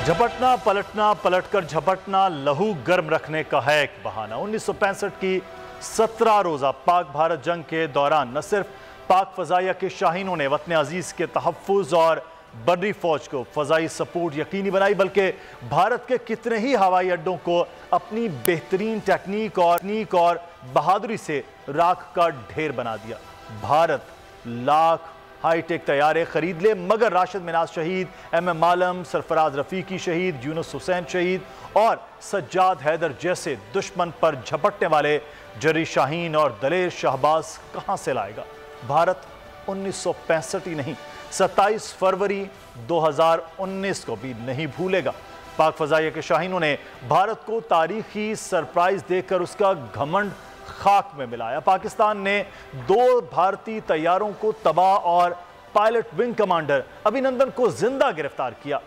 झपटना पलटना, पलटकर झपटना लहू गर्म रखने का है एक बहाना। 1965 की 17 रोजा पाक भारत जंग के दौरान न सिर्फ पाक फजाइया के शाहीनों ने वतन अजीज के तहफ़्फ़ुज़ और बर्री फौज को फजाई सपोर्ट यकीनी बनाई, बल्कि भारत के कितने ही हवाई अड्डों को अपनी बेहतरीन टेक्निक और बहादुरी से राख का ढेर बना दिया। भारत लाख हाईटेक तैयारे खरीद ले, मगर राशिद मिनाज शहीद, MM आलम, सरफराज रफीकी शहीद, यूनुस हुसैन शहीद और सज्जाद हैदर जैसे दुश्मन पर झपटने वाले जरी शाहीन और दलेर शहबाज कहां से लाएगा? भारत 1965 ही नहीं, 27 फरवरी 2019 को भी नहीं भूलेगा। पाक फजाइया के शाहीनों ने भारत को तारीखी सरप्राइज देकर उसका घमंड खाक में मिलाया। पाकिस्तान ने 2 भारतीय तैयारों को तबाह और पायलट विंग कमांडर अभिनंदन को जिंदा गिरफ्तार किया।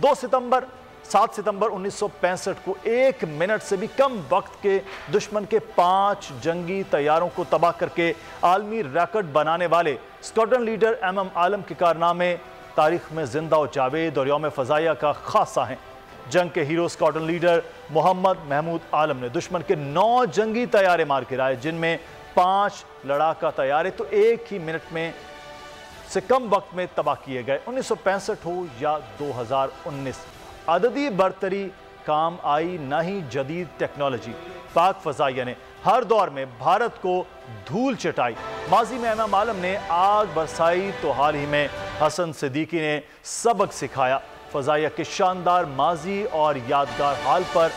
7 सितंबर 1965 को 1 मिनट से भी कम वक्त के दुश्मन के 5 जंगी तैयारों को तबाह करके आलमी रिकॉर्ड बनाने वाले स्क्वाड्रन लीडर MM आलम के कारनामे तारीख में जिंदा और जावेद और यौम फजाइया का खासा हैं। जंग के hero squadron leader Muhammad Mahmood Alam ने दुश्मन के 9 जंगी तैयारे मार गिराए, जिनमें 5 लड़ाका तैयारे तो 1 ही मिनट में से कम वक्त में तबाह किए गए। 1965 हो या 2019, अददी बरतरी काम आई, न ही जदीद टेक्नोलॉजी। पाक फजाइया ने हर दौर में भारत को धूल चटाई। माजी में MM आलम ने आग बरसाई तो हाल ही में हसन सिद्दीकी ने सबक सिखाया। फजाइया के शानदार माजी और यादगार हाल पर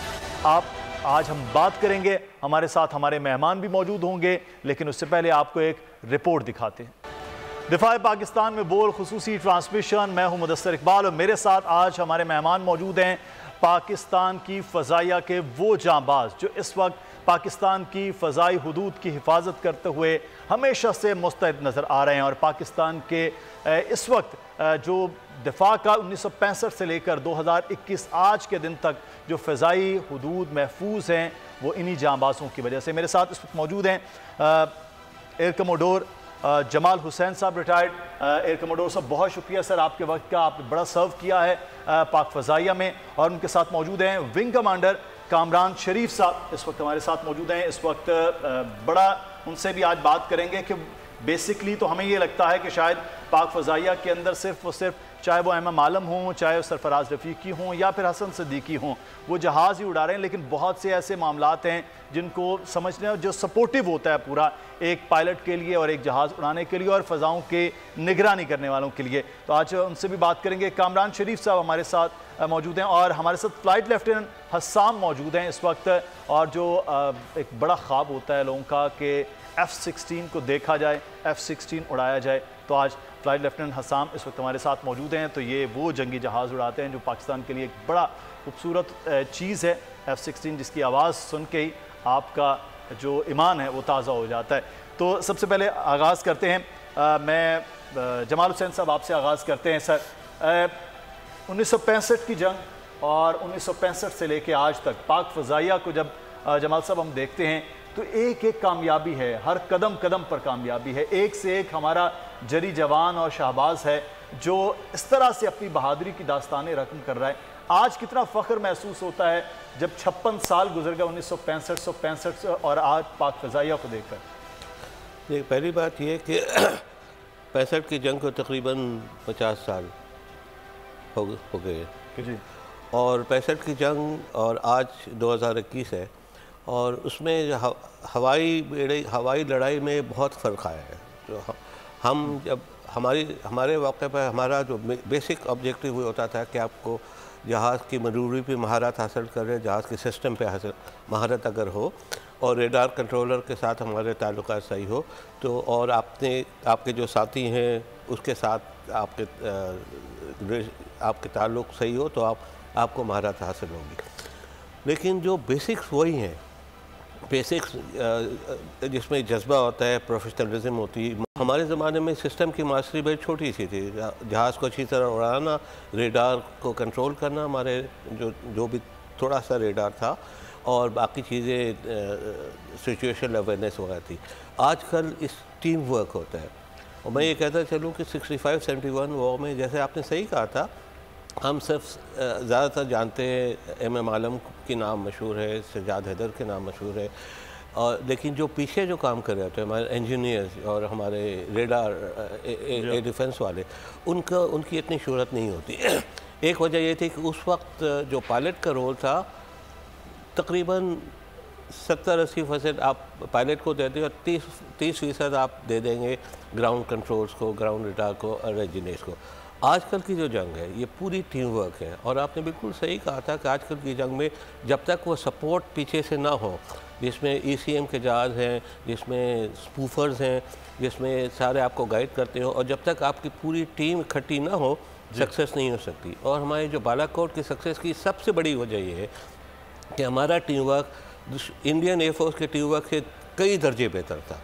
आज हम बात करेंगे। हमारे साथ हमारे मेहमान भी मौजूद होंगे, लेकिन उससे पहले आपको एक रिपोर्ट दिखाते हैं। दिफा पाकिस्तान में बोल खुसूसी ट्रांसमिशन, मैं हूं मुदस्सिर इकबाल और मेरे साथ आज हमारे मेहमान मौजूद हैं पाकिस्तान की फजाइया के वो जांबाज जो इस वक्त पाकिस्तान की फ़ज़ाई हुदूद की हिफाजत करते हुए हमेशा से मुस्तैद नज़र आ रहे हैं। और पाकिस्तान के इस वक्त जो दिफा का 1965 से लेकर 2021 आज के दिन तक जो फ़ज़ाई हुदूद महफूज हैं, वो इन्हीं जांबाजों की वजह से। मेरे साथ इस वक्त मौजूद हैं एयर कमोडोर जमाल हुसैन साहब, रिटायर्ड एयर कमोडोर साहब। बहुत शुक्रिया सर आपके वक्त का, आपने बड़ा सर्व किया है पाक फ़ज़ाइया में। और उनके साथ मौजूद हैं विंग कमांडर कामरान शरीफ साहब, इस वक्त हमारे साथ मौजूद हैं। इस वक्त बड़ा उनसे भी आज बात करेंगे कि बेसिकली तो हमें ये लगता है कि शायद पाक फजाइया के अंदर सिर्फ चाहे वो MM आलम हों, चाहे वो सरफराज रफीकी हों या फिर हसन सिद्दीकी हों, वो जहाज़ ही उड़ा रहे हैं। लेकिन बहुत से ऐसे मामलात हैं जिनको समझने जो सपोर्टिव होता है पूरा एक पायलट के लिए और एक जहाज़ उड़ाने के लिए और फ़ज़ाओं के निगरानी करने वालों के लिए। तो आज उनसे भी बात करेंगे। कामरान शरीफ साहब हमारे साथ मौजूद हैं और हमारे साथ फ़्लाइट लेफ्टिनेंट हस्साम मौजूद हैं इस वक्त। और जो एक बड़ा ख्वाब होता है लोगों का कि F-16 को देखा जाए, F-16 उड़ाया जाए, तो आज फ़्लाइट लेफ्टिनेंट हस्साम इस वक्त हमारे साथ मौजूद हैं। तो ये वो जंगी जहाज़ उड़ाते हैं जो पाकिस्तान के लिए एक बड़ा खूबसूरत चीज़ है F-16, जिसकी आवाज़ सुन के ही आपका जो ईमान है वो ताज़ा हो जाता है। तो सबसे पहले आगाज़ करते हैं, मैं जमाल हुसैन साहब आपसे आगाज़ करते हैं। सर 1965 की जंग और 1965 से लेके आज तक पाक फ़ज़ाइया को जब जमाल साहब हम देखते हैं तो एक एक कामयाबी है, हर कदम कदम पर कामयाबी है। एक से एक हमारा जरी जवान और शहबाज है जो इस तरह से अपनी बहादुरी की दास्तानें रकम कर रहा है। आज कितना फ़ख्र महसूस होता है जब 56 साल गुजर गए 1965 और आज पाक फ़ज़ाइया को देखकर। देखिए, पहली बात यह कि 65 की जंग को तकरीबन 50 साल हो गए जी। और 65 की जंग और आज 2021 है और उसमें हवाई लड़ाई में बहुत फ़र्क आया है। जो हम जब हमारे वाक़े पर हमारा जो बेसिक ऑब्जेक्टिव होता था कि आपको जहाज़ की मरूरी पे महारत हासिल करें, जहाज़ के सिस्टम पे महारत अगर हो और रेडार कंट्रोलर के साथ हमारे ताल्लुकात सही हो तो, और आपके जो साथी हैं उसके साथ आपके ताल्लुक़ सही हो तो आपको महारत हासिल होगी। लेकिन जो बेसिक्स वही हैं, बेसिक्स जिसमें जज्बा होता है, प्रोफेशनलिज्म होती है। हमारे ज़माने में सिस्टम की मास्टरी बड़ी छोटी सी थी। जहाज़ को अच्छी तरह उड़ाना, रेडार को कंट्रोल करना, हमारे जो भी थोड़ा सा रेडार था और बाकी चीज़ें सिचुएशन अवेयरनेस वगैरह थी। आजकल इस टीम वर्क होता है और मैं ये कहता चलूँ कि 65-71 वॉर में, जैसे आपने सही कहा था हम सिर्फ ज़्यादातर जानते हैं एम आलम की नाम मशहूर है, सजाद हैदर के नाम मशहूर है, और लेकिन जो पीछे जो काम कर रहे थे हमारे इंजीनियर्स और हमारे रेडार डिफेंस वाले, उनकी इतनी शोहरत नहीं होती। एक वजह ये थी कि उस वक्त जो पायलट का रोल था तकरीबन 70-80% आप पायलट को दे दें और 30% आप दे देंगे ग्राउंड कंट्रोल्स को, ग्राउंड रेडार को और इंजीनियर्स को। आजकल की जो जंग है ये पूरी टीम वर्क है, और आपने बिल्कुल सही कहा था कि आजकल की जंग में जब तक वो सपोर्ट पीछे से ना हो, जिसमें ECM के जहाज़ हैं, जिसमें स्पूफर्स हैं, जिसमें सारे आपको गाइड करते हो, और जब तक आपकी पूरी टीम इकट्ठी ना हो सक्सेस नहीं हो सकती। और हमारे जो बालाकोट की सक्सेस की सबसे बड़ी वजह ये है कि हमारा टीम वर्क इंडियन एयरफोर्स के टीम वर्क से कई दर्जे बेहतर था,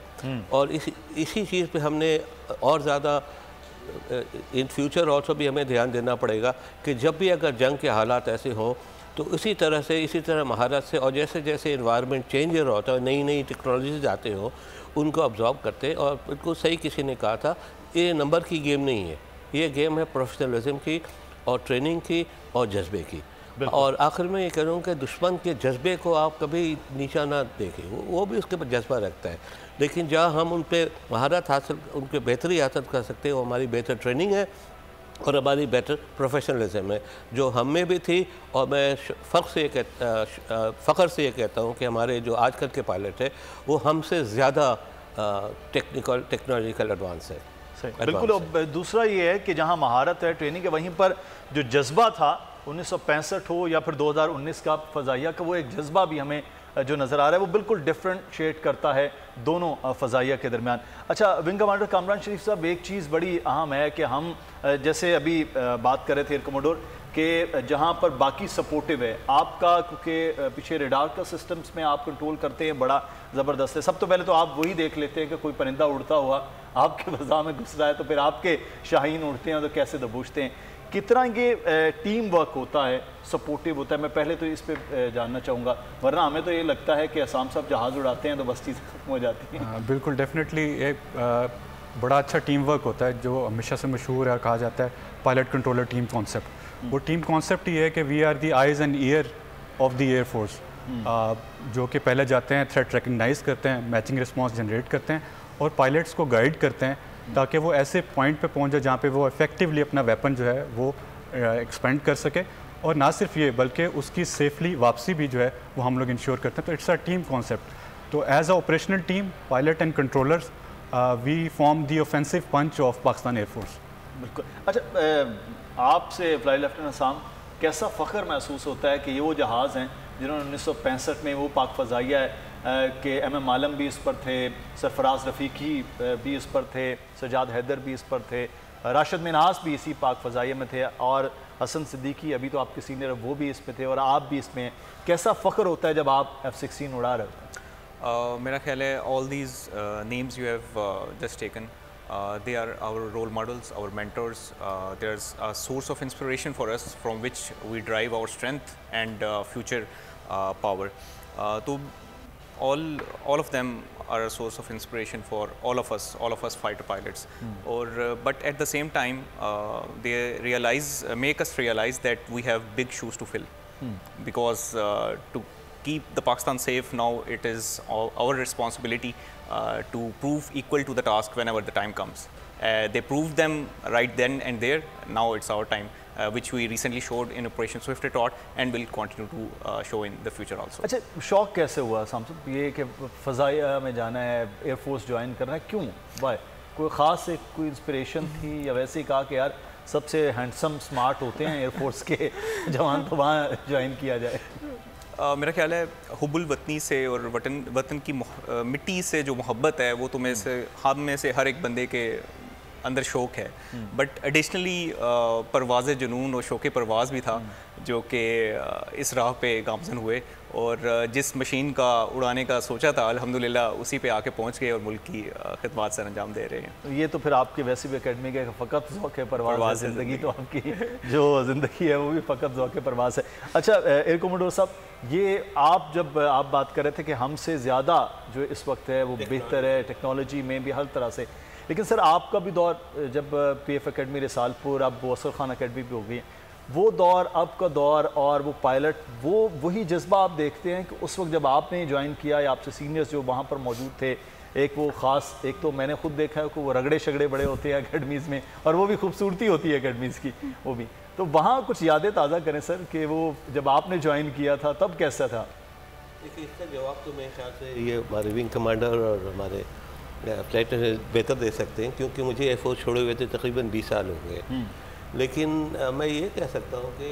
और इसी चीज़ पे हमने और ज़्यादा इन फ्यूचर ऑल्सो भी हमें ध्यान देना पड़ेगा कि जब भी अगर जंग के हालात ऐसे हों तो इसी तरह महारत से, और जैसे जैसे इन्वायरमेंट चेंज हो रहा होता है, नई नई टेक्नोलॉजीज आते हो, उनको ऑब्जॉर्व करते। और बिल्कुल सही किसी ने कहा था, ये नंबर की गेम नहीं है, ये गेम है प्रोफेशनलिज्म की और ट्रेनिंग की और जज्बे की। और आखिर में ये कह रहा हूँ कि दुश्मन के जज्बे को आप कभी नीचा ना देखें, वो भी उसके पर जज्बा रखता है, लेकिन जहाँ हम उन पर महारत हासिल, उन पर बेहतरी हासिल कर सकते हैं, वो हमारी बेहतर ट्रेनिंग है और हमारी बेटर प्रोफेशनलिज्म है, जो हम में भी थी। और मैं फ़ख्र से ये कहता हूँ कि हमारे जो आजकल के पायलट है वो हमसे ज़्यादा टेक्नोलॉजिकल एडवांस है। बिल्कुल। अब दूसरा ये है कि जहाँ महारत है, ट्रेनिंग है, वहीं पर जो जज्बा था 1965 हो या फिर 2019 का फ़ज़ाइया का, वो एक जज्बा भी हमें जो नज़र आ रहा है वो बिल्कुल डिफरेंशिएट करता है दोनों फ़ज़ाइया के दरमियान। अच्छा, विंग कमांडर कामरान शरीफ साहब, एक चीज़ बड़ी अहम है कि हम जैसे अभी बात कर रहे थे एयर कमोडोर कि जहाँ पर बाकी सपोर्टिव है आपका, क्योंकि पीछे रेडार का सिस्टम्स में आप कंट्रोल करते हैं, बड़ा ज़बरदस्त है। सब तो पहले तो आप वही देख लेते हैं कि कोई परिंदा उड़ता हुआ आपके फ़ज़ा में घुस रहा है, तो फिर आपके शाहीन उड़ते हैं तो कैसे दबोचते हैं, कितना ये टीम वर्क होता है, सपोर्टिव होता है। मैं पहले तो इस पे जानना चाहूँगा, वरना हमें तो ये लगता है कि आसाम साहब जहाज़ उड़ाते हैं तो बस चीज़ खत्म हो जाती है। बिल्कुल, डेफिनेटली एक बड़ा अच्छा टीम वर्क होता है जो हमेशा से मशहूर है, कहा जाता है पायलट कंट्रोलर टीम कॉन्सेप्ट। वो टीम कॉन्सेप्ट ये है कि we are the eyes and ear of the air force, जो कि पहले जाते हैं, थ्रेट रिकग्नाइज करते हैं, मैचिंग रिस्पॉन्स जनरेट करते हैं और पायलट्स को गाइड करते हैं ताकि वो ऐसे पॉइंट पे पहुंच जाए जहाँ पे वो इफेक्टिवली अपना वेपन जो है वो एक्सपेंड कर सके, और ना सिर्फ ये बल्कि उसकी सेफली वापसी भी जो है वो हम लोग इंश्योर करते हैं। तो इट्स अ टीम कॉन्सेप्ट। तो as a operational team, pilot and controllers, we form the offensive punch of Pakistan air force. बिल्कुल। अच्छा, आपसे फ्लाई लेफ्टिनेंट आसाम, कैसा फ़ख्र महसूस होता है कि ये वो जहाज़ हैं जिन्होंने 1965 में वो पाक फ़ज़ाइया के MM आलम भी इस पर थे, सरफराज रफ़ीकी भी इस पर थे, सजाद हैदर भी इस पर थे, राशिद मिन्हास भी इसी पाक फ़ज़ाइया में थे, और हसन सिद्दीकी अभी तो आपके सीनियर वो भी इसमें थे, और आप भी इसमें हैं। कैसा फ़ख्र होता है जब आप F-16 उड़ा रहे हो? मेरा ख्याल है all these names you have just taken, they are our role models, our mentors. There's a source of inspiration for us from which we drive our strength and future power. So all of them are a source of inspiration for all of us fighter pilots. But at the same time, they make us realize that we have big shoes to fill, because to keep the Pakistan safe now, it is our responsibility to prove equal to the task whenever the time comes. They proved them right then and there. Now it's our time, which we recently showed in Operation Swift Retort and will continue to show in the future also. अच्छा, शौक कैसे हुआ सामसद ये कि फ़ज़ाइया में जाना है, air force join करना है, क्यों, वाई? कोई ख़ास कोई इंस्पिरेशन थी या वैसे ही कहा कि यार सबसे हैंडसम स्मार्ट होते हैं एयरफोर्स के जवान, तो वहाँ ज्वाइन किया जाए? मेरा ख्याल है हुब्बुल वतनी से और वतन की मिट्टी से जो मोहब्बत है वो तो हम में से हर एक बंदे के अंदर शौक है, बट एडिशनली परवाज़ जुनून और शौक़ परवाज़ भी था जो कि इस राह पे गामज़न हुए, और जिस मशीन का उड़ाने का सोचा था अल्हम्दुलिल्लाह उसी पे आके पहुंच गए और मुल्क की खिदमत सर अंजाम दे रहे हैं। तो ये तो फिर आपके वैसे भी एकेडमी का फ़कत ज़ौक़ परवाज़ है, ज़िंदगी तो आपकी जो ज़िंदगी है वो भी फ़कत ज़ौक़ परवाज़ है। अच्छा एयर कमोडोर साहब, ये जब आप बात कर रहे थे कि हमसे ज़्यादा जो इस वक्त है वो बेहतर है टेक्नोलॉजी में भी हर तरह से, लेकिन सर आपका भी दौर जब PF अकेडमी रिसालपुर, अब बौसर खान अकेडमी भी हो गई, वो दौर, अब का दौर और वो पायलट, वो वही जज्बा आप देखते हैं कि उस वक्त जब आपने ज्वाइन किया या आपसे सीनियर्स जो वहाँ पर मौजूद थे, एक वो ख़ास, एक तो मैंने खुद देखा है कि वो रगड़े शगड़े बड़े होते हैं अकेडमीज़ में, और वो भी खूबसूरती होती है अकेडमीज़ की, वो भी। तो वहाँ कुछ यादें ताज़ा करें सर कि वो जब आपने ज्वाइन किया था तब कैसा था? देखिए, इसका जवाब तो मेरे ख्याल से ये हमारे विंग कमांडर और हमारे फ्लाइट बेहतर दे सकते हैं, क्योंकि मुझे एयरफोर्स छोड़े हुए थे तकरीबन 20 साल हो गए। लेकिन मैं ये कह सकता हूँ कि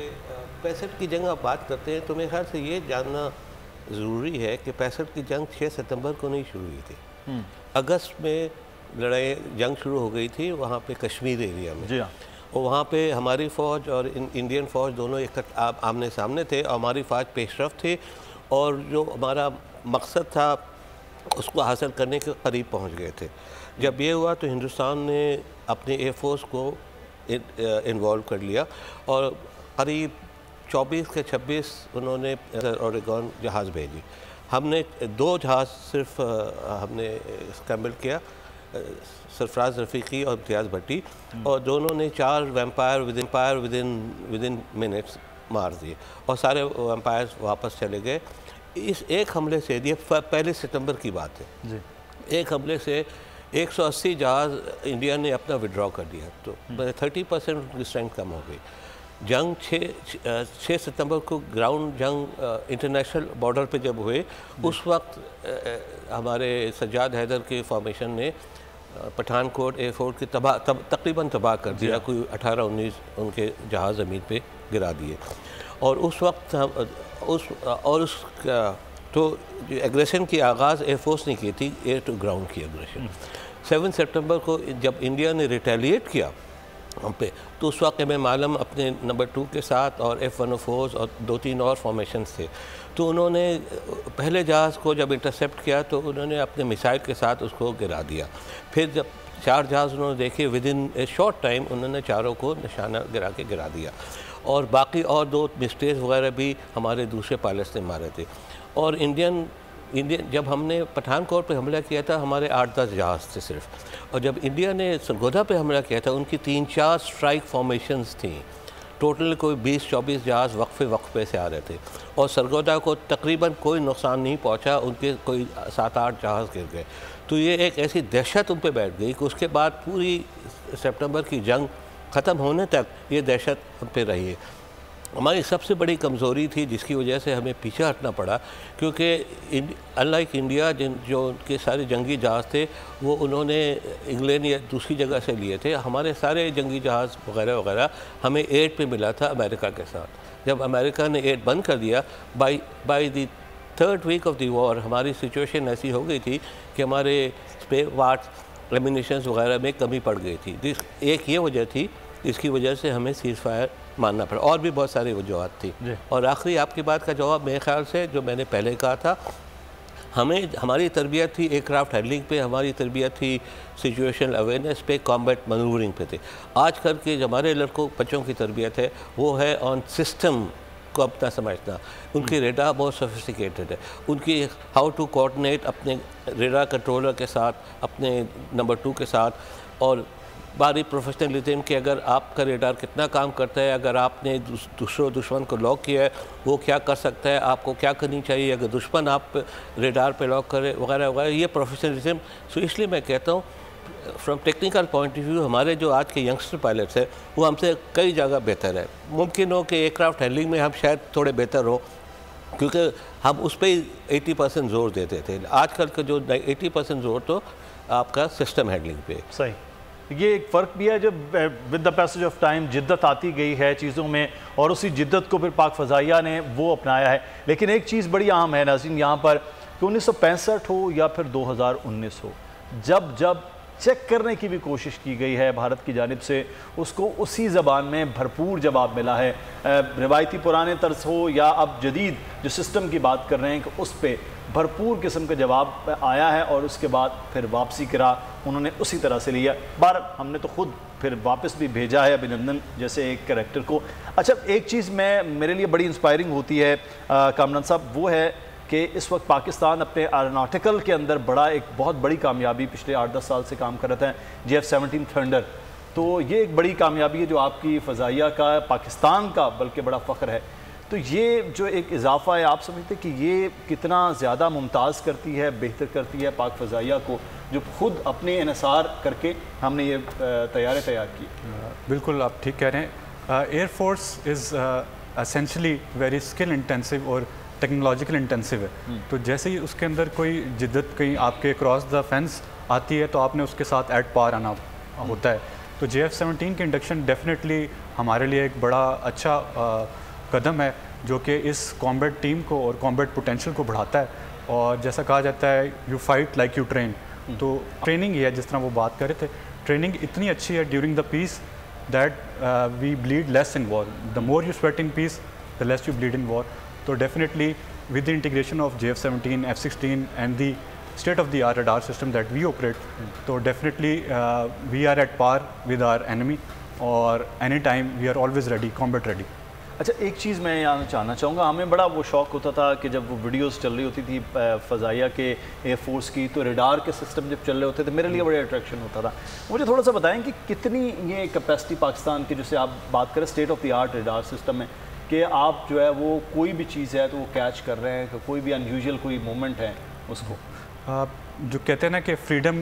65 की जंग आप बात करते हैं तो मेरे ख्याल से ये जानना ज़रूरी है कि 65 की जंग 6 सितंबर को नहीं शुरू हुई थी। अगस्त में लड़ाई जंग शुरू हो गई थी वहाँ पे कश्मीर एरिया में। जी हाँ। और वहाँ पे हमारी फ़ौज और इंडियन फ़ौज दोनों आमने सामने थे, और हमारी फ़ौज पेशरफ थी, और जो हमारा मकसद था उसको हासिल करने के करीब पहुँच गए थे। जब ये हुआ तो हिंदुस्तान ने अपने एयरफोर्स को इन्वॉल्व कर लिया, और करीब 24 के 26 उन्होंने ओरेगन जहाज़ भेजी। हमने 2 जहाज़ सिर्फ हमने स्क्रैम्बल किया, सरफराज रफ़ीकी और इम्तियाज़ भट्टी, और दोनों ने 4 वैम्पायर विदिन मिनट्स मार दिए, और सारे वैम्पायर्स वापस चले गए। इस एक हमले से, ये 1 सितंबर की बात है जी, एक हमले से 180 जहाज़ इंडिया ने अपना विड्रॉ कर दिया, तो 30% उनकी स्ट्रेंथ कम हो गई। जंग 6 सितंबर को ग्राउंड जंग इंटरनेशनल बॉर्डर पे जब हुए, उस वक्त हमारे सज्जाद हैदर के फॉर्मेशन ने पठानकोट एयरफोर्स की तकरीबन तबाह कर दिया। कोई 18-19 उनके जहाज़ ज़मीन पे गिरा दिए, और उस वक्त तो एग्रेशन की आगाज़ एयरफोर्स ने की थी, एयर टू ग्राउंड की एग्रेशन। 7 सितंबर को जब इंडिया ने रिटेलिएट किया हम पे, तो उस वक्त में मालम अपने नंबर 2 के साथ और F-104 और 2-3 और फॉर्मेशंस थे, तो उन्होंने पहले जहाज़ को जब इंटरसेप्ट किया तो उन्होंने अपने मिसाइल के साथ उसको गिरा दिया। फिर जब 4 जहाज़ उन्होंने देखे, विदिन ए शॉर्ट टाइम उन्होंने चारों को निशाना गिरा दिया, और बाकी और 2 मिस्टेक्स वगैरह भी हमारे दूसरे पायलट्स ने मारे थे। और इंडियन जब हमने पठानकोट पे हमला किया था, हमारे 8-10 जहाज़ थे सिर्फ, और जब इंडिया ने सरगोधा पे हमला किया था उनकी 3-4 स्ट्राइक फॉर्मेशंस थी। टोटल कोई 20-24 जहाज़ वक्फे से आ रहे थे, और सरगोधा को तकरीबन कोई नुकसान नहीं पहुंचा, उनके कोई 7-8 जहाज़ गिर गए। तो ये एक ऐसी दहशत उन पर बैठ गई कि उसके बाद पूरी सितंबर की जंग ख़त्म होने तक ये दहशत उन पर रही है। हमारी सबसे बड़ी कमज़ोरी थी जिसकी वजह से हमें पीछे हटना पड़ा, क्योंकि अनलाइक इंडिया जो उनके सारे जंगी जहाज़ थे वो उन्होंने इंग्लैंड या दूसरी जगह से लिए थे। हमारे सारे जंगी जहाज़ वगैरह हमें एड पे मिला था अमेरिका के साथ। जब अमेरिका ने एड बंद कर दिया, by the 3rd week of the war हमारी सिचुएशन ऐसी हो गई थी कि हमारे स्पेयर पार्ट्स एमिनिशंस वगैरह में कमी पड़ गई थी। एक ये वजह थी, इसकी वजह से हमें सीज़ फायर मानना पड़ा, और भी बहुत सारी वजूहत थी। और आखिरी आपकी बात का जवाब मेरे ख्याल से जो मैंने पहले कहा था, हमारी तरबियत थी एयरक्राफ्ट हैंडलिंग पे, हमारी तरबियत थी सिचुएशनल अवेयरनेस पे, कॉम्बैट मनूवरिंग पे थे। आजकल के जो हमारे बच्चों की तरबियत है वो है ऑन सिस्टम को अपना समझना। उनकी रेडार बहुत सोफिस्टिकेटेड है, उनकी हाउ टू कोऑर्डिनेट अपने रेडार कंट्रोलर के साथ, अपने नंबर 2 के साथ, और बारी प्रोफेशनलिज्म कि अगर आपका रेडार कितना काम करता है, अगर आपने दुश्मन को लॉक किया है वो क्या कर सकता है, आपको क्या करनी चाहिए अगर दुश्मन आप रेडार पे लॉक करे, वगैरह वगैरह, ये प्रोफेशनलिज्म। सो इसलिए मैं कहता हूँ from technical point of view हमारे जो आज के यंगस्टर पायलट्स हैं वो हमसे कई जगह बेहतर है। मुमकिन हो कि एयरक्राफ्ट हैंडलिंग में हम शायद थोड़े बेहतर हो, क्योंकि हम उस पर ही 80% जोर देते थे। आजकल का जो 80% जोर तो आपका सिस्टम हैंडलिंग पे। सही, ये एक फ़र्क भी है जब with the passage of time जिद्दत आती गई है चीज़ों में, और उसी जिद्दत को फिर पाक फ़ज़ाइया ने वो अपनाया है। लेकिन एक चीज़ बड़ी अहम है नाज़रीन यहाँ पर कि 1965 हो या फिर 2019 हो, जब चेक करने की भी कोशिश की गई है भारत की जानिब से, उसको उसी ज़बान में भरपूर जवाब मिला है। रिवायती पुराने तर्ज हो या अब जदीद जो सिस्टम की बात कर रहे हैं कि उस पर भरपूर किस्म का जवाब आया है, और उसके बाद फिर वापसी करा उन्होंने उसी तरह से लिया। बार हमने तो खुद फिर वापस भी भेजा है अभिनंदन जैसे एक कैरेक्टर को। अच्छा, एक चीज़ मेरे लिए बड़ी इंस्पायरिंग होती है कामरान साहब, वो है कि इस वक्त पाकिस्तान अपने एरोनॉटिकल के अंदर एक बहुत बड़ी कामयाबी पिछले 8-10 साल से काम कर रहे हैं, JF-17 थंडर। तो ये एक बड़ी कामयाबी है जो आपकी फ़ज़ाइया का, पाकिस्तान का बल्कि बड़ा फ़ख्र है। तो ये जो एक इजाफा है, आप समझते हैं कि ये कितना ज़्यादा मुमताज़ करती है, बेहतर करती है पाक फ़ज़ाइया को, जो खुद अपने इन्हिसार करके हमने ये तैयार की? बिल्कुल आप ठीक कह रहे हैं। Air force is essentially very skill intensive और टेक्नोलॉजिकल इंटेंसिव है। तो जैसे ही उसके अंदर कोई जिद्दत कहीं आपके क्रॉस द फेंस आती है तो आपने उसके साथ एट पार आना होता है। तो JF-17 की इंडक्शन डेफिनेटली हमारे लिए एक बड़ा अच्छा कदम है जो कि इस कॉम्बैट टीम को और कॉम्बैट पोटेंशियल को बढ़ाता है। और जैसा कहा जाता है you fight like you train, तो ट्रेनिंग ही है, जिस तरह वो बात कर रहे थे, ट्रेनिंग इतनी अच्छी है during the peace that we bleed less in war. The more you sweat in peace the less you bleed in war. तो definitely with the integration of JF-17, F-16 and the state of the art radar system that we operate, so definitely we are at par with our enemy, और any time we are always ready, combat ready. अच्छा, एक चीज़ मैं यहाँ जानना चाहूँगा, हमें बड़ा वो शौक़ होता था कि जब वो वीडियोस चल रही होती थी फ़ज़ाइया के, एयरफोर्स की, तो रडार के सिस्टम जब चल रहे होते थे मेरे लिए बड़े अट्रैक्शन होता था। मुझे थोड़ा सा बताएं कि कितनी ये कैपेसिटी पाकिस्तान की, जैसे आप बात करें state of the art radar system में, कि आप जो है वो कोई भी चीज़ है तो वो कैच कर रहे हैं, कि कोई भी अनयूजुअल कोई मोमेंट है उसको जो कहते हैं ना कि फ्रीडम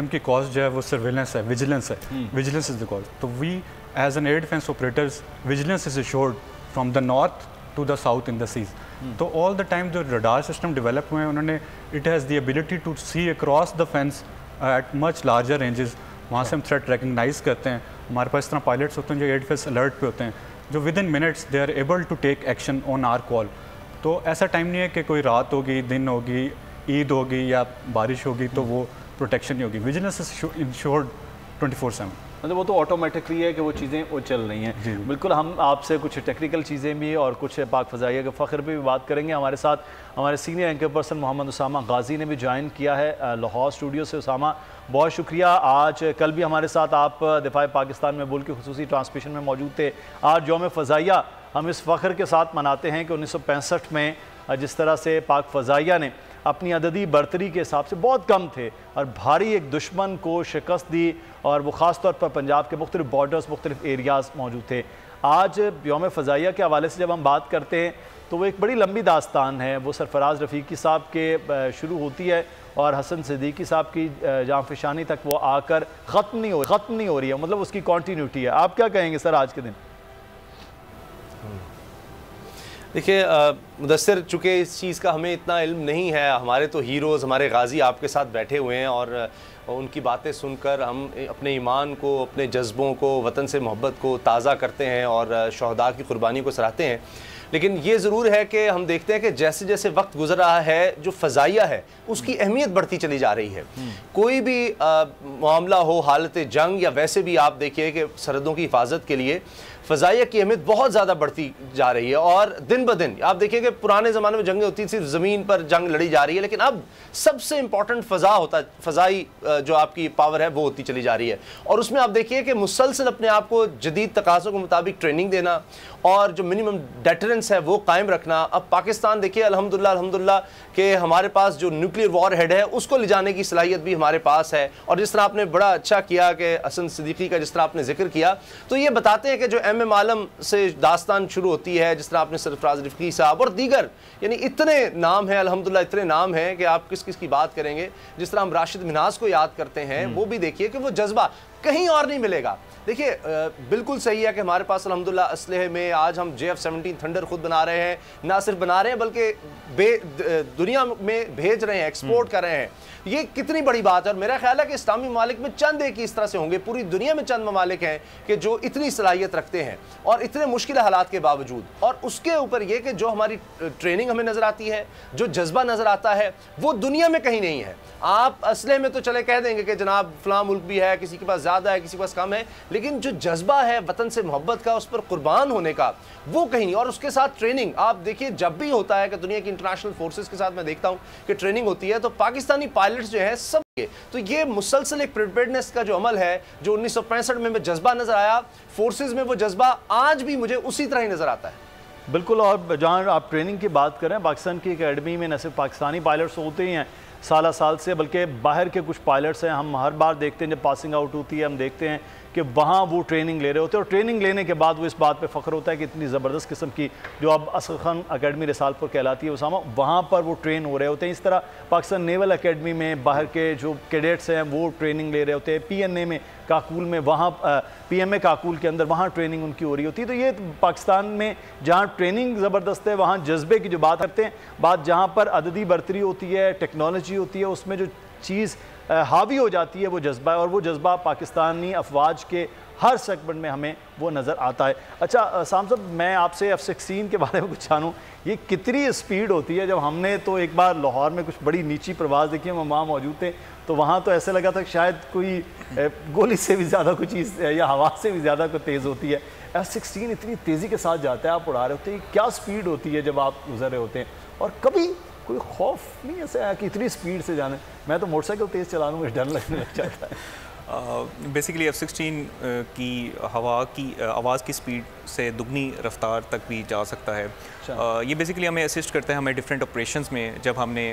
की कॉस्ट जो है वो सर्वेलेंस है, विजिलेंस है, विजिलेंस इज द कॉस्ट। तो we as an air defence operators vigilance is assured from the north to the south in the seas. तो ऑल द टाइम जो रडार सिस्टम डेवलप हुए हैं उन्होंने, it has the ability to see across the fence at much larger ranges. वहाँ से हम threat recognise करते हैं। हमारे पास इस तरह पायलट्स होते हैं जो एयर डिफेंस अलर्ट पे होते हैं, जो within minutes they are able to take action on our call. तो ऐसा टाइम नहीं है कि कोई रात होगी, दिन होगी, ईद होगी या बारिश होगी तो वो प्रोटेक्शन नहीं होगी। Vigilance is insured 24/7। मतलब वो तो ऑटोमेटिकली है कि वो चीज़ें वो चल रही हैं। बिल्कुल, हम आपसे कुछ टेक्निकल चीज़ें भी और कुछ पाक फ़ज़ाइया के फ़ख्र पे भी बात करेंगे। हमारे साथ हमारे senior anchor person Muhammad Usama Ghazi ने भी ज्वाइन किया है लाहौर स्टूडियो से। उसामा, बहुत शुक्रिया। आज कल भी हमारे साथ आप दिफा पाकिस्तान में मुल्क की खुसूसी ट्रांसमिशन में मौजूद थे। आज यौम फ़ज़ाइया हम इस फ़ख्र के साथ मनाते हैं कि 1965 में जिस तरह से पाक फ़ज़ाइया ने अपनी अददी बर्तरी के हिसाब से बहुत कम थे और भारी एक दुश्मन को शिकस्त दी, और वो ख़ास तौर पर पंजाब के मुख्तलिफ बॉर्डर्स, मुख्तलिफ एरियाज़ मौजूद थे। आज यौम फ़ज़ाइया के हवाले से जब हम बात करते हैं तो वो एक बड़ी लंबी दास्तान है। वो सरफराज रफ़ीकी साहब के शुरू होती है और हसन सिद्दीकी साहब की जाँफशानी तक वो आकर ख़त्म नहीं हो रही है, मतलब उसकी कॉन्टीन्यूटी है। आप क्या कहेंगे सर आज के दिन? देखिए मुदस्सिर, चूँकि इस चीज़ का हमें इतना इल्म नहीं है, हमारे तो हीरोज़, हमारे गाजी आपके साथ बैठे हुए हैं और उनकी बातें सुनकर हम अपने ईमान को, अपने जज्बों को, वतन से मोहब्बत को ताज़ा करते हैं और शहदा की कुर्बानी को सराहते हैं। लेकिन ये ज़रूर है कि हम देखते हैं कि जैसे जैसे वक्त गुजर रहा है, जो फ़ज़ाइया है उसकी अहमियत बढ़ती चली जा रही है। कोई भी मामला हो, हालत जंग या वैसे भी आप देखिए कि सरहदों की हिफाजत के लिए फ़ज़ाइया की अहमियत बहुत ज़्यादा बढ़ती जा रही है। और दिन ब दिन आप देखिए कि पुराने ज़माने में जंगें होती थी, सिर्फ ज़मीन पर जंग लड़ी जा रही है, लेकिन अब सबसे इंपॉर्टेंट फ़ज़ा होता है, फ़ज़ाई जो आपकी पावर है वो होती चली जा रही है। और उसमें आप देखिए कि मुसलसल अपने आप को जदीद तकाज़ों के मुताबिक ट्रेनिंग देना और जो मिनिमम डेटरेंस है वो कायम रखना। अब पाकिस्तान देखिए अल्हम्दुलिल्लाह कि हमारे पास जो न्यूक्लियर वॉर हेड है उसको ले जाने की सलाहियत भी हमारे पास है। और जिस तरह आपने बड़ा अच्छा किया कि हसन सिद्दीकी का जिस तरह आपने जिक्र किया, तो ये बताते हैं कि जो MM आलम से दास्तान शुरू होती है, जिस तरह आपने सरफराज रफ़ीकी साहब और दीगर, यानी इतने नाम हैं अल्हम्दुलिल्लाह, इतने नाम हैं कि आप किस किस की बात करेंगे। जिस तरह हम राशिद मिन्हाज को याद करते हैं, वो भी देखिए कि वो जज्बा कहीं और नहीं मिलेगा। देखिए बिल्कुल सही है कि हमारे पास अल्हम्दुलिल्लाह असलहे में आज हम JF-17 थंडर खुद बना रहे हैं, ना सिर्फ बना रहे हैं बल्कि दुनिया में भेज रहे हैं, एक्सपोर्ट कर रहे हैं। ये कितनी बड़ी बात है। और मेरा ख्याल है कि इस्लामी ममालिक में चंद एक इस तरह से होंगे, पूरी दुनिया में चंद ममालिक हैं कि जो इतनी सलाहियत रखते हैं और इतने मुश्किल हालात के बावजूद। और उसके ऊपर ये कि जो हमारी ट्रेनिंग हमें नज़र आती है, जो जज्बा नज़र आता है, वो दुनिया में कहीं नहीं है। आप असलहे में तो चले कह देंगे कि जनाब फ़लाँ मुल्क भी है, किसी के पास ज़्यादा है, किसी के पास कम है, लेकिन जो जज्बा है वतन से मोहब्बत का, उस पर कुर्बान होने का, वो कहीं नहीं। और उसके साथ ट्रेनिंग आप देखिए, जब भी होता है कि दुनिया की इंटरनेशनल फोर्सेस के साथ मैं देखता हूँ कि ट्रेनिंग होती है, तो पाकिस्तानी पायलट्स जो हैं सब, तो ये मुसलसल एक प्रिपेयर्डनेस का जो अमल है, जो 1965 में जज्बा नजर आया फोर्सेस में, वो जज्बा आज भी मुझे उसी तरह ही नजर आता है। बिल्कुल। और जहाँ आप ट्रेनिंग की बात करें, पाकिस्तान की एकेडमी में न सिर्फ पाकिस्तानी पायलट्स होते ही हैं, साल से, बल्कि बाहर के कुछ पायलट्स हैं, हम हर बार देखते हैं जब पासिंग आउट होती है हम देखते हैं कि वहाँ वो ट्रेनिंग ले रहे होते हैं और ट्रेनिंग लेने के बाद वो इस बात पे फ़ख्र होता है कि इतनी ज़बरदस्त किस्म की जो अब असगर खान अकेडमी रिसालपुर कहलाती है उसामा, वहाँ पर वो ट्रेन हो रहे होते हैं। इस तरह पाकिस्तान नेवल अकेडमी में बाहर के जो कैडेट्स हैं वो ट्रेनिंग ले रहे होते हैं, PNA में काकूल में वहाँ PMA काकूल के अंदर वहाँ ट्रेनिंग उनकी हो रही होती है। तो ये पाकिस्तान में जहाँ ट्रेनिंग ज़बरदस्त है वहाँ जज्बे की जो बात करते हैं, बात जहाँ पर अददी बर्तरी होती है, टेक्नोलॉजी होती है, उसमें जो चीज़ हावी हो जाती है वो जज्बा है और वो जज्बा पाकिस्तानी अफवाज के हर सेगमेंट में हमें वो नज़र आता है। अच्छा साम साहब, मैं आपसे F-16 के बारे में कुछ जानूँ, ये कितनी स्पीड होती है? जब हमने तो एक बार लाहौर में कुछ बड़ी नीची प्रवास देखी, हम वहाँ मौजूद थे, तो वहाँ तो ऐसे लगा था कि शायद कोई गोली से भी ज़्यादा कोई चीज़ या हवा से भी ज़्यादा कोई तेज़ होती है। F-16 इतनी तेज़ी के साथ जाता है, आप उड़ा रहे होते हैं, क्या स्पीड होती है जब आप गुजर रहे होते हैं? और कभी कोई खौफ नहीं ऐसा है कि इतनी स्पीड से जाने? मैं तो मोटरसाइकिल तेज़ चला लूँ, मुझे डर लगने लग जाता है। बेसिकली F-16 की हवा की आवाज़ की स्पीड से दुगनी रफ्तार तक भी जा सकता है। ये बेसिकली हमें असिस्ट करता है, हमें डिफरेंट ऑपरेशंस में जब हमने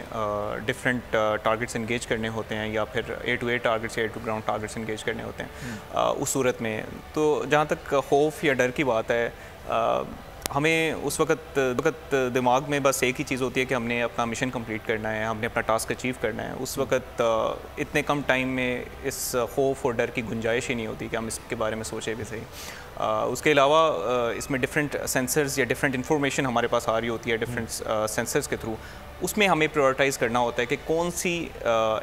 डिफरेंट टारगेट्स इंगेज करने होते हैं या फिर एयर टू एयर टारगेट्स या air to ground targets engage करने होते हैं, उस सूरत में तो जहाँ तक खौफ या डर की बात है, हमें उस वक्त दिमाग में बस एक ही चीज़ होती है कि हमने अपना मिशन कंप्लीट करना है, हमने अपना टास्क अचीव करना है। उस वक्त इतने कम टाइम में इस खौफ और डर की गुंजाइश ही नहीं होती कि हम इसके बारे में सोचें भी सही। उसके अलावा इसमें डिफरेंट सेंसर्स या डिफरेंट इंफॉर्मेशन हमारे पास आ रही होती है डिफरेंट सेंसर्स के थ्रू, उसमें हमें प्रायोरिटाइज़ करना होता है कि कौन सी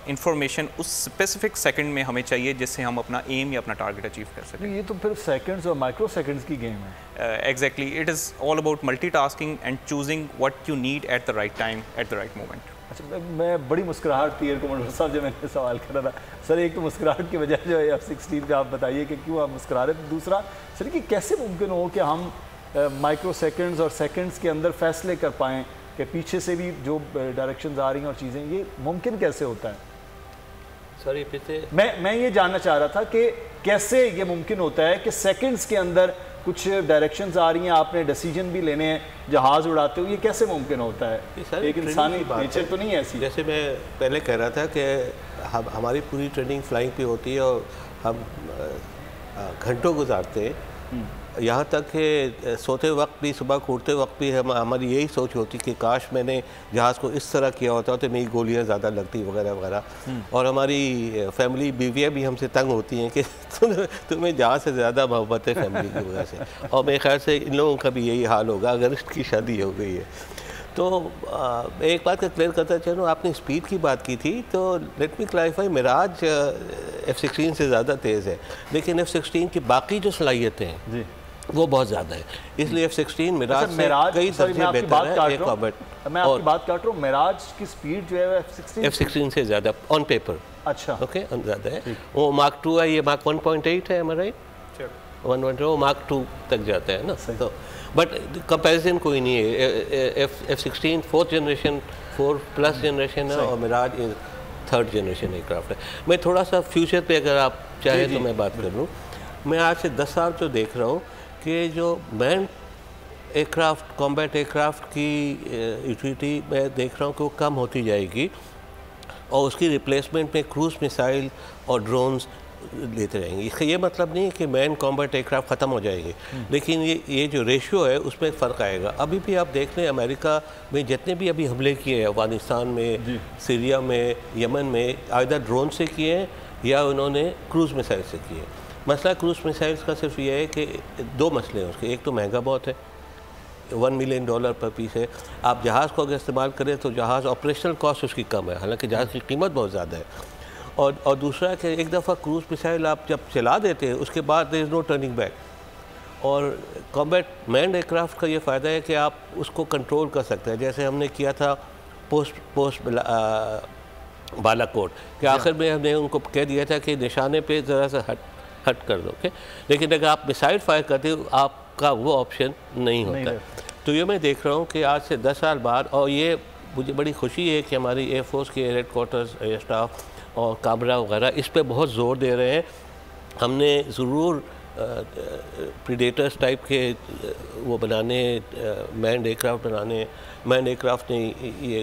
इंफॉर्मेशन उस स्पेसिफिक सेकंड में हमें चाहिए जिससे हम अपना एम या अपना टारगेट अचीव कर सकें। ये तो फिर सेकंड्स और माइक्रो सेकंड्स की गेम है। Exactly, it is all about multitasking and choosing what you need at the right time at the right moment. अच्छा, मैं बड़ी मुस्कुराहट थी एयर कमांडर साहब जब मैंने सवाल करा था सर, एक तो मुस्कुराहट की वजह जो है F-16 पे आप बताइए कि क्यों आप मुस्कुरा रहे थे, दूसरा सर कि कैसे मुमकिन हो कि हम माइक्रो सेकंड्स और सेकंड्स के अंदर फैसले कर पाएँ कि पीछे से भी जो डायरेक्शंस आ रही हैं और चीज़ें, ये मुमकिन कैसे होता है? सॉरी फिर से मैं ये जानना चाह रहा था कि कैसे ये मुमकिन होता है कि सेकंड्स के अंदर कुछ डायरेक्शंस आ रही हैं, आपने डिसीजन भी लेने हैं जहाज़ उड़ाते हुए, ये कैसे मुमकिन होता है? एक इंसानी नेचर तो नहीं है ऐसी। जैसे मैं पहले कह रहा था कि हमारी पूरी ट्रेनिंग फ्लाइंग पे होती है और हम घंटों गुजारते हैं, यहाँ तक कि सोते वक्त भी, सुबह उठते वक्त भी हमारी यही सोच होती कि काश मैंने जहाज़ को इस तरह किया होता तो मेरी गोलियाँ ज़्यादा लगती वगैरह वगैरह। और हमारी फैमिली बीवियाँ भी हमसे तंग होती हैं कि तुम्हें जहाज़ से ज़्यादा मोहब्बत है फैमिली की वजह से, और मेरे ख्याल से इन लोगों का भी यही हाल होगा अगर इसकी शादी हो गई है। तो एक बात का क्लियर करता चलूँ, आपने स्पीड की बात की थी, तो let me clarify, Miraj F-16 से ज़्यादा तेज़ है, लेकिन F-16 की बाकी जो सलाहियतें हैं जी वो बहुत ज़्यादा है, इसलिए F-16 मिराज से कई दर्जे बेहतर है। एक कॉमेंट मैं आपकी बात काट रहा हूँ, मिराज की स्पीड जो है F-16 से ज़्यादा ऑन पेपर, अच्छा ओके, ज़्यादा है। वो Mark 2 है, ये Mark 1.8 है, हमारा 1.0 Mark 2 तक जाता है ना, तो बट कंपैरिजन कोई नहीं है। F-16 4th जनरेशन 4+ जनरेशन है और मिराज 3rd जनरेशन एयरक्राफ्ट है। मैं थोड़ा सा फ्यूचर पे अगर आप चाहे तो मैं बात कर लूँ, मैं आज से 10 साल तो देख रहा हूँ कि जो मैन एयरक्राफ्ट, कॉम्बैट एयरक्राफ्ट की यूटिलिटी मैं देख रहा हूँ कि वो कम होती जाएगी और उसकी रिप्लेसमेंट में क्रूज़ मिसाइल और ड्रोन्स लेते रहेंगे। इसका ये मतलब नहीं है कि मैन कॉम्बैट एयरक्राफ्ट ख़त्म हो जाएंगे, लेकिन ये जो रेशियो है उसमें फ़र्क आएगा। अभी भी आप देख लें, अमेरिका में जितने भी अभी हमले किए हैं, अफगानिस्तान में, सीरिया में, यमन में, आइदर ड्रोन से किए हैं या उन्होंने क्रूज़ मिसाइल से किए। मसला क्रूज़ मिसाइल्स का सिर्फ ये है कि 2 मसले हैं उसके, एक तो महंगा बहुत है, $1 मिलियन पर पीस है। आप जहाज़ को अगर इस्तेमाल करें तो जहाज़ ऑपरेशनल कॉस्ट उसकी कम है, हालांकि जहाज़ की कीमत बहुत ज़्यादा है। और दूसरा कि एक दफ़ा क्रूज़ मिसाइल आप जब चला देते हैं उसके बाद there is no turning back. और कॉम्बैट मैन्ड एयरक्राफ्ट का ये फ़ायदा है कि आप उसको कंट्रोल कर सकते हैं, जैसे हमने किया था पोस्ट बालाकोट कि आखिर में हमने उनको कह दिया था कि निशाने पे ज़रा सा हट कर दो, ओके, लेकिन अगर आप मिसाइल फायर करते हो आपका वो ऑप्शन नहीं होता। तो ये मैं देख रहा हूँ कि आज से 10 साल बाद, और ये मुझे बड़ी खुशी है कि हमारी एयरफोर्स के हेडक्वार्टर्स, एयर स्टाफ और काबरा वगैरह इस पे बहुत ज़ोर दे रहे हैं। हमने ज़रूर प्रीडेटर्स टाइप के वो बनाने, मैन्ड एयरक्राफ्ट बनाने, मैन्ड एयरक्राफ्ट ने ये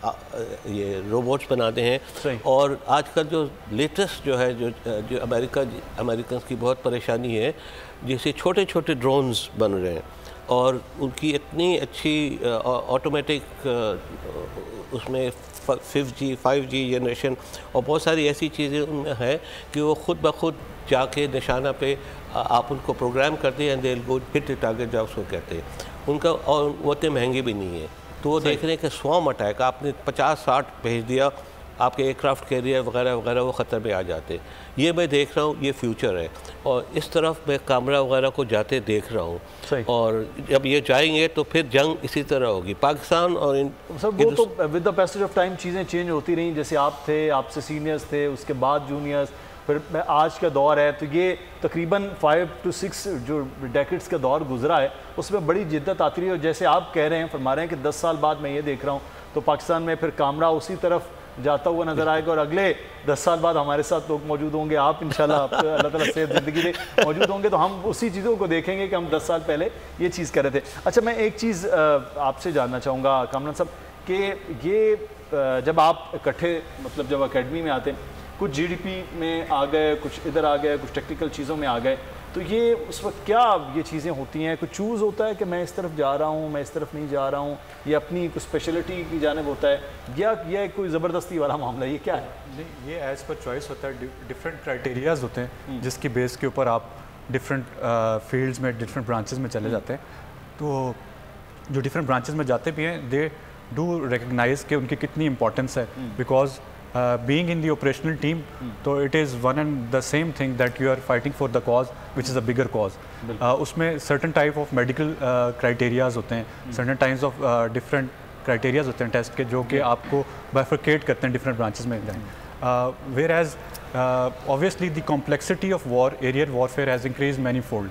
ये रोबोट्स बनाते हैं। और आजकल जो लेटेस्ट जो है जो अमेरिकन की बहुत परेशानी है, जैसे छोटे छोटे ड्रोन्स बन रहे हैं और उनकी इतनी अच्छी ऑटोमेटिक उसमें 5G जनरेशन और बहुत सारी ऐसी चीज़ें उनमें है कि वो खुद ब खुद जाके निशाना पे आप उनको प्रोग्राम करते हैं, दे गो हिट टारगेट जॉब उसको कहते हैं उनका, और वो इतने महंगे भी नहीं है। तो वो देख रहे हैं कि स्वॉर्म अटैक आपने 50-60 भेज दिया, आपके एयरक्राफ्ट कैरियर वगैरह वगैरह वो ख़तर में आ जाते। ये मैं देख रहा हूँ, ये फ्यूचर है और इस तरफ मैं कैमरा वगैरह को जाते देख रहा हूँ। और जब ये जाएंगे तो फिर जंग इसी तरह होगी पाकिस्तान और इन सब। वो तो with the passage of time चीज़ें चेंज होती रहीं, जैसे आप थे, आपसे सीनियर्स थे, उसके बाद जूनियर्स, फिर आज का दौर है। तो ये तकरीबन 5 to 6 जो डेकेड्स का दौर गुजरा है उसमें बड़ी जिद्दत आती रही है। और जैसे आप कह रहे हैं, फरमा रहे हैं कि 10 साल बाद मैं ये देख रहा हूँ तो पाकिस्तान में फिर कामरा उसी तरफ जाता हुआ नजर आएगा और अगले 10 साल बाद हमारे साथ लोग मौजूद होंगे, आप इंशाल्लाह अल्लाह ताला सेहत ज़िंदगी में मौजूद होंगे, तो हम उसी चीज़ों को देखेंगे कि हम 10 साल पहले ये चीज़ कर रहे थे। अच्छा, मैं एक चीज़ आपसे जानना चाहूँगा कामरान साहब कि ये जब आप इकट्ठे मतलब जब अकेडमी में आते हैं, कुछ GDP में आ गए, कुछ इधर आ गए, कुछ टेक्निकल चीज़ों में आ गए, तो ये उस वक्त क्या ये चीज़ें होती हैं? कुछ चूज़ होता है कि मैं इस तरफ जा रहा हूँ, मैं इस तरफ नहीं जा रहा हूँ, ये अपनी कुछ स्पेशलिटी की जानिब होता है, या ये कोई ज़बरदस्ती वाला मामला, ये क्या है? नहीं, ये एज़ पर चॉइस होता है। डिफरेंट क्राइटेरियाज होते हैं जिसकी बेस के ऊपर आप डिफरेंट फील्ड्स में, डिफरेंट ब्रांचेस में चले जाते हैं। तो जो डिफरेंट ब्रांचेस में जाते भी हैं, दे डू रिकग्नाइज कि उनकी कितनी इंपॉर्टेंस है, because being in the operational team, तो it is one and the same thing that you are fighting for the cause which is a bigger cause. उसमें certain type of medical criterias होते हैं, certain types of different criterias होते हैं test के, जो कि आपको bifurcate करते हैं different branches में। whereas obviously the complexity of war, aerial warfare has increased manifold,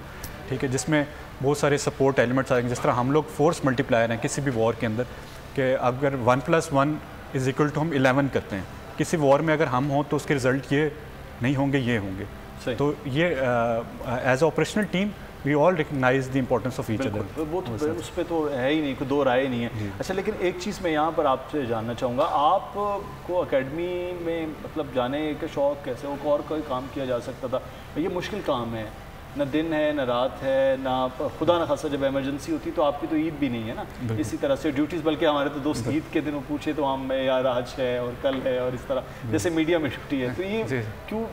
ठीक है, जिसमें बहुत सारे सपोर्ट एलिमेंट्स आएंगे। जिस तरह हम लोग फोर्स मल्टीप्लायर हैं किसी भी वॉर के अंदर, कि अगर 1+1 इज इक्वल टू हम 11 करते हैं, किसी वॉर में अगर हम हों तो उसके रिजल्ट ये नहीं होंगे, ये होंगे। तो ये as operational team we all recognise the importance of each other. वो तो उस पर तो है ही नहीं, कोई दो राय नहीं है। अच्छा, लेकिन एक चीज़ मैं यहाँ पर आपसे जानना चाहूँगा, आपको एकेडमी में मतलब जाने का शौक़ कैसे हो? और कोई काम किया जा सकता था? ये मुश्किल काम है, न दिन है न रात है, ना खुदा न खासा जब इमरजेंसी होती तो आपकी तो ईद भी नहीं है ना, इसी तरह से ड्यूटीज़, बल्कि हमारे तो दोस्त ईद के दिन पूछे तो हम यार आज है और कल है और इस तरह जैसे मीडिया में छुट्टी है। तो ये क्यों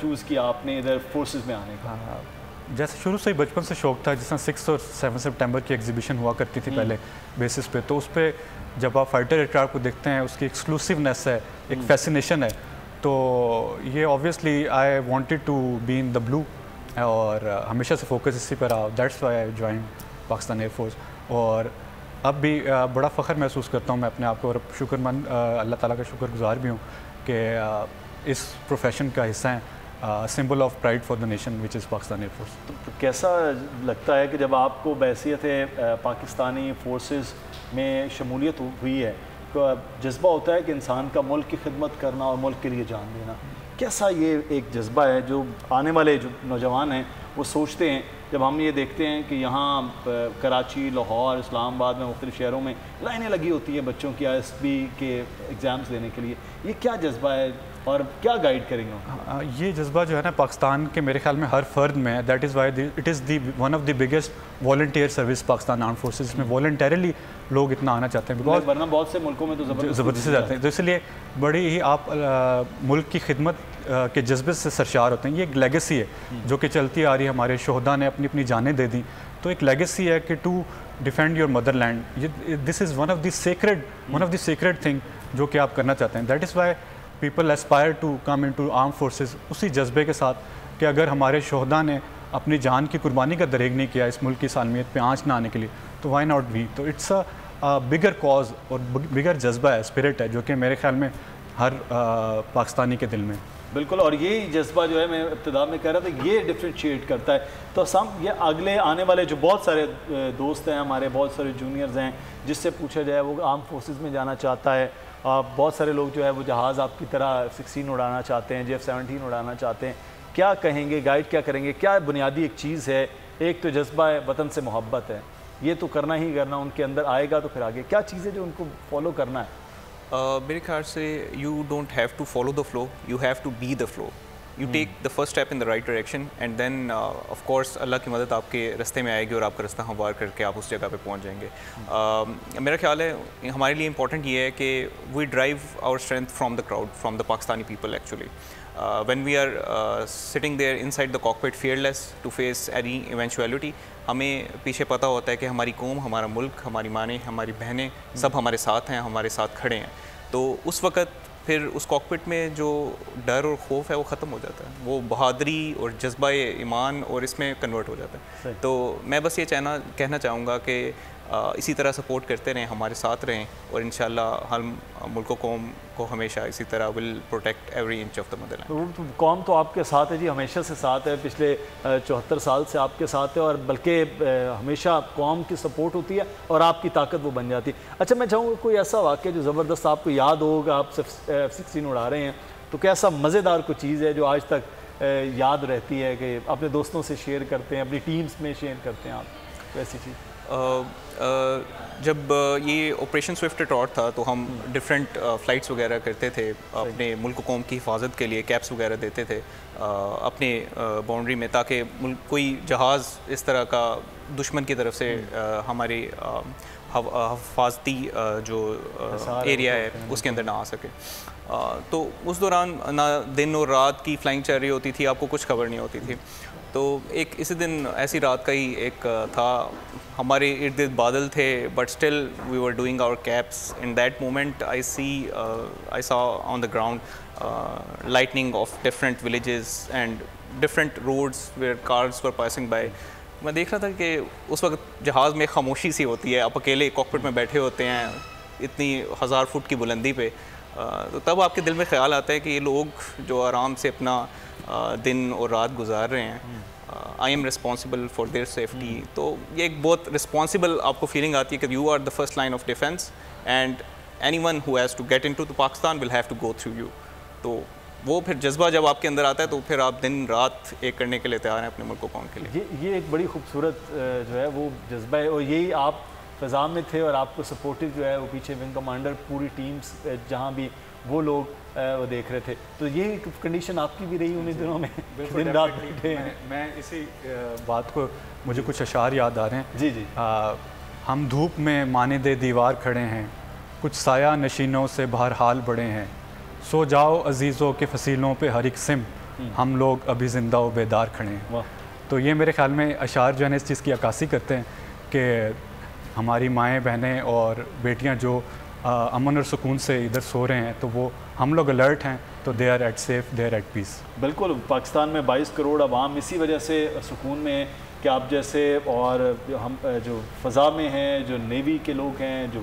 चूज़ किया आपने इधर फोर्सेस में आने का? जैसे शुरू से ही बचपन से शौक़ था, जिस तरह 6 और 7 सितंबर की एग्जीबिशन हुआ करती थी पहले बेसिस पे, तो उस पर जब आप फाइटर एयरक्राफ्ट को देखते हैं, उसकी एक्सक्लूसिवनेस है, एक फैसिनेशन है। तो ये obviously I wanted to be in the blue और हमेशा से फोकस इसी पर रहा। That's why I joined Pakistan air force. और अब भी बड़ा फ़ख्र महसूस करता हूँ मैं अपने आप को, और शुक्रमंद अल्लाह ताला का शुक्रगुजार भी हूँ कि इस प्रोफेशन का हिस्सा हैं, symbol of pride for the nation which is Pakistan air force. तो कैसा लगता है कि जब आपको बैसियत पाकिस्तानी फोर्सेस में शमूलियत हुई है, तो जज्बा होता है कि इंसान का मुल्क की खिदमत करना और मुल्क के लिए जान देना, कैसा ये एक जज्बा है जो आने वाले जो नौजवान हैं वो सोचते हैं? जब हम ये देखते हैं कि यहाँ कराची, लाहौर, इस्लामाबाद में मुख्तलिफ शहरों में लाइनें लगी होती हैं बच्चों की ISB के एग्ज़ाम्स देने के लिए, ये क्या जज्बा है और क्या गाइड करेंगे? ये जज्बा जो है ना पाकिस्तान के मेरे ख्याल में हर फर्द में है। That is why it is the one of the biggest volunteer service Pakistan arm forces, इसमें वॉलंटरली लोग इतना आना चाहते हैं, बिकॉज वरना बहुत से मुल्कों में तो ज़बरदस्ती जाते हैं। तो इसलिए बड़ी ही आप मुल्क की खिदमत के जज्बे से सरशार होते हैं। ये एक लेगेसी है जो कि चलती आ रही है, हमारे शोहदा ने अपनी अपनी जानें दे दी, तो एक लेगेसी है कि to defend your motherland, this is one of the sacred thing जो कि आप करना चाहते हैं। That is why people aspire to come in to arm forces, उसी जज्बे के साथ कि अगर हमारे शोहदा ने अपनी जान की कुर्बानी का दरेग नहीं किया इस मुल्क की सालमियत पे आँच ना आने के लिए, तो वाई नॉट वी। तो इट्स अ बिगर कॉज और बिगर जज्बा है, स्पिरिट है, जो कि मेरे ख्याल में हर पाकिस्तानी के दिल में। बिल्कुल, और ये जज्बा जो है, मैं इब्तिदा में कह रहा था, ये डिफ्रेंशिएट करता है। तो हम ये अगले आने वाले जो बहुत सारे दोस्त हैं हमारे, बहुत सारे जूनियर्स हैं, जिससे पूछा जाए वो आर्म फोर्सेस में जाना चाहता है, बहुत सारे लोग जो है वो जहाज़ आपकी तरह F-16 उड़ाना चाहते हैं, F-17 उड़ाना चाहते हैं, क्या कहेंगे, गाइड क्या करेंगे? क्या बुनियादी एक चीज़ है, एक तो जज्बा है, वतन से मोहब्बत है, ये तो करना ही करना उनके अंदर आएगा, तो फिर आगे क्या चीज़ है जो उनको फॉलो करना है? मेरे ख्याल से you don't have to follow the flow, you have to be the flow. You take the first step in the right direction and then of course अल्लाह की मदद आपके रास्ते में आएगी और आपका रास्ता हमवार करके आप उस जगह पे पहुंच जाएंगे. मेरा ख्याल है हमारे लिए इम्पोर्टेंट ये है कि we drive our strength from the crowd, from the Pakistani people actually. When we are sitting there inside the cockpit fearless to face any eventuality, हमें पीछे पता होता है कि हमारी कौम, हमारा मुल्क, हमारी मानें, हमारी बहनें सब हमारे साथ हैं, हमारे साथ खड़े हैं. तो उस वक़्त फिर उस कॉकपिट में जो डर और खौफ है वो ख़त्म हो जाता है, वो बहादुरी और जज्बा ईमान और इसमें कन्वर्ट हो जाता है. तो मैं बस ये कहना चाहूँगा कि इसी तरह सपोर्ट करते रहें, हमारे साथ रहें और इंशाल्लाह हम मुल्क कौम को हमेशा इसी तरह will protect every inch of the Motherland. कौम तो आपके साथ है जी, हमेशा से साथ है, पिछले 74 साल से आपके साथ है और बल्कि हमेशा कौम की सपोर्ट होती है और आपकी ताकत वो बन जाती है. अच्छा, मैं चाहूँगा कोई ऐसा वाक़या जो ज़बरदस्त आपको याद होगा, आप F-16 उड़ा रहे हैं तो कैसा मज़ेदार कोई चीज़ है जो आज तक याद रहती है कि अपने दोस्तों से शेयर करते हैं, अपनी टीम्स में शेयर करते हैं आप, वैसी चीज़? जब ये ऑपरेशन स्विफ्ट टॉर्ट था तो हम डिफरेंट फ़्लाइट्स वगैरह करते थे अपने मुल्क कौम की हिफाजत के लिए, कैप्स वगैरह देते थे अपने बाउंड्री में, ताकि कोई जहाज़ इस तरह का दुश्मन की तरफ से हमारी हिफाजती जो एरिया है उसके अंदर ना आ सके. तो उस दौरान ना दिन और रात की फ़्लाइंग चल रही होती थी, आपको कुछ खबर नहीं होती थी. तो एक इसी दिन ऐसी रात का ही एक था, हमारे इर्द गिर्द बादल थे but still we were doing our caps. In that moment I saw on the ground lightning of different villages and different roads where cars were passing by. मैं देख रहा था कि उस वक्त जहाज़ में खामोशी सी होती है, आप अकेले कॉकपिट में बैठे होते हैं इतनी 1000 फुट की बुलंदी पे. तो तब आपके दिल में ख्याल आता है कि ये लोग जो आराम से अपना दिन और रात गुजार रहे हैं, I am responsible for their safety. तो ये एक बहुत रिस्पॉन्सिबल आपको फीलिंग आती है कि you are the first line of defence and anyone who has to get into the Pakistan will have to go through you. तो वो फिर जज्बा जब आपके अंदर आता है तो फिर आप दिन रात एक करने के लिए तैयार हैं अपने मुल्क को कौम के लिए. ये एक बड़ी खूबसूरत जो है वो जज्बा है और यही आप फ़ज़ा में थे और आपको सपोर्टिव जो है वो पीछे विंग कमांडर पूरी टीम्स जहाँ भी वो लोग वो देख रहे थे. तो ये कंडीशन आपकी भी रही उन्हीं दिनों में, दिन रात बैठे हैं. मैं इसी बात को, मुझे कुछ अशार याद आ रहे हैं. जी जी. हम धूप में मानिंदे दीवार खड़े हैं, कुछ साया नशीनों से बहरहाल बड़े हैं, सो जाओ अजीज़ों के फसीलों पे हर एक सिम, हम लोग अभी ज़िंदा व बेदार खड़े हैं. तो ये मेरे ख्याल में अशार जो है इस चीज़ की अक्कासी करते हैं कि हमारी माएँ बहनें और बेटियाँ जो अमन और सुकून से इधर सो रहे हैं, तो वो हम लोग अलर्ट हैं, तो they are at safe, they are at peace. बिल्कुल, पाकिस्तान में 22 करोड़ आवाम इसी वजह से सुकून में कि आप जैसे और हम जो फ़ज़ा में हैं, जो नेवी के लोग हैं, जो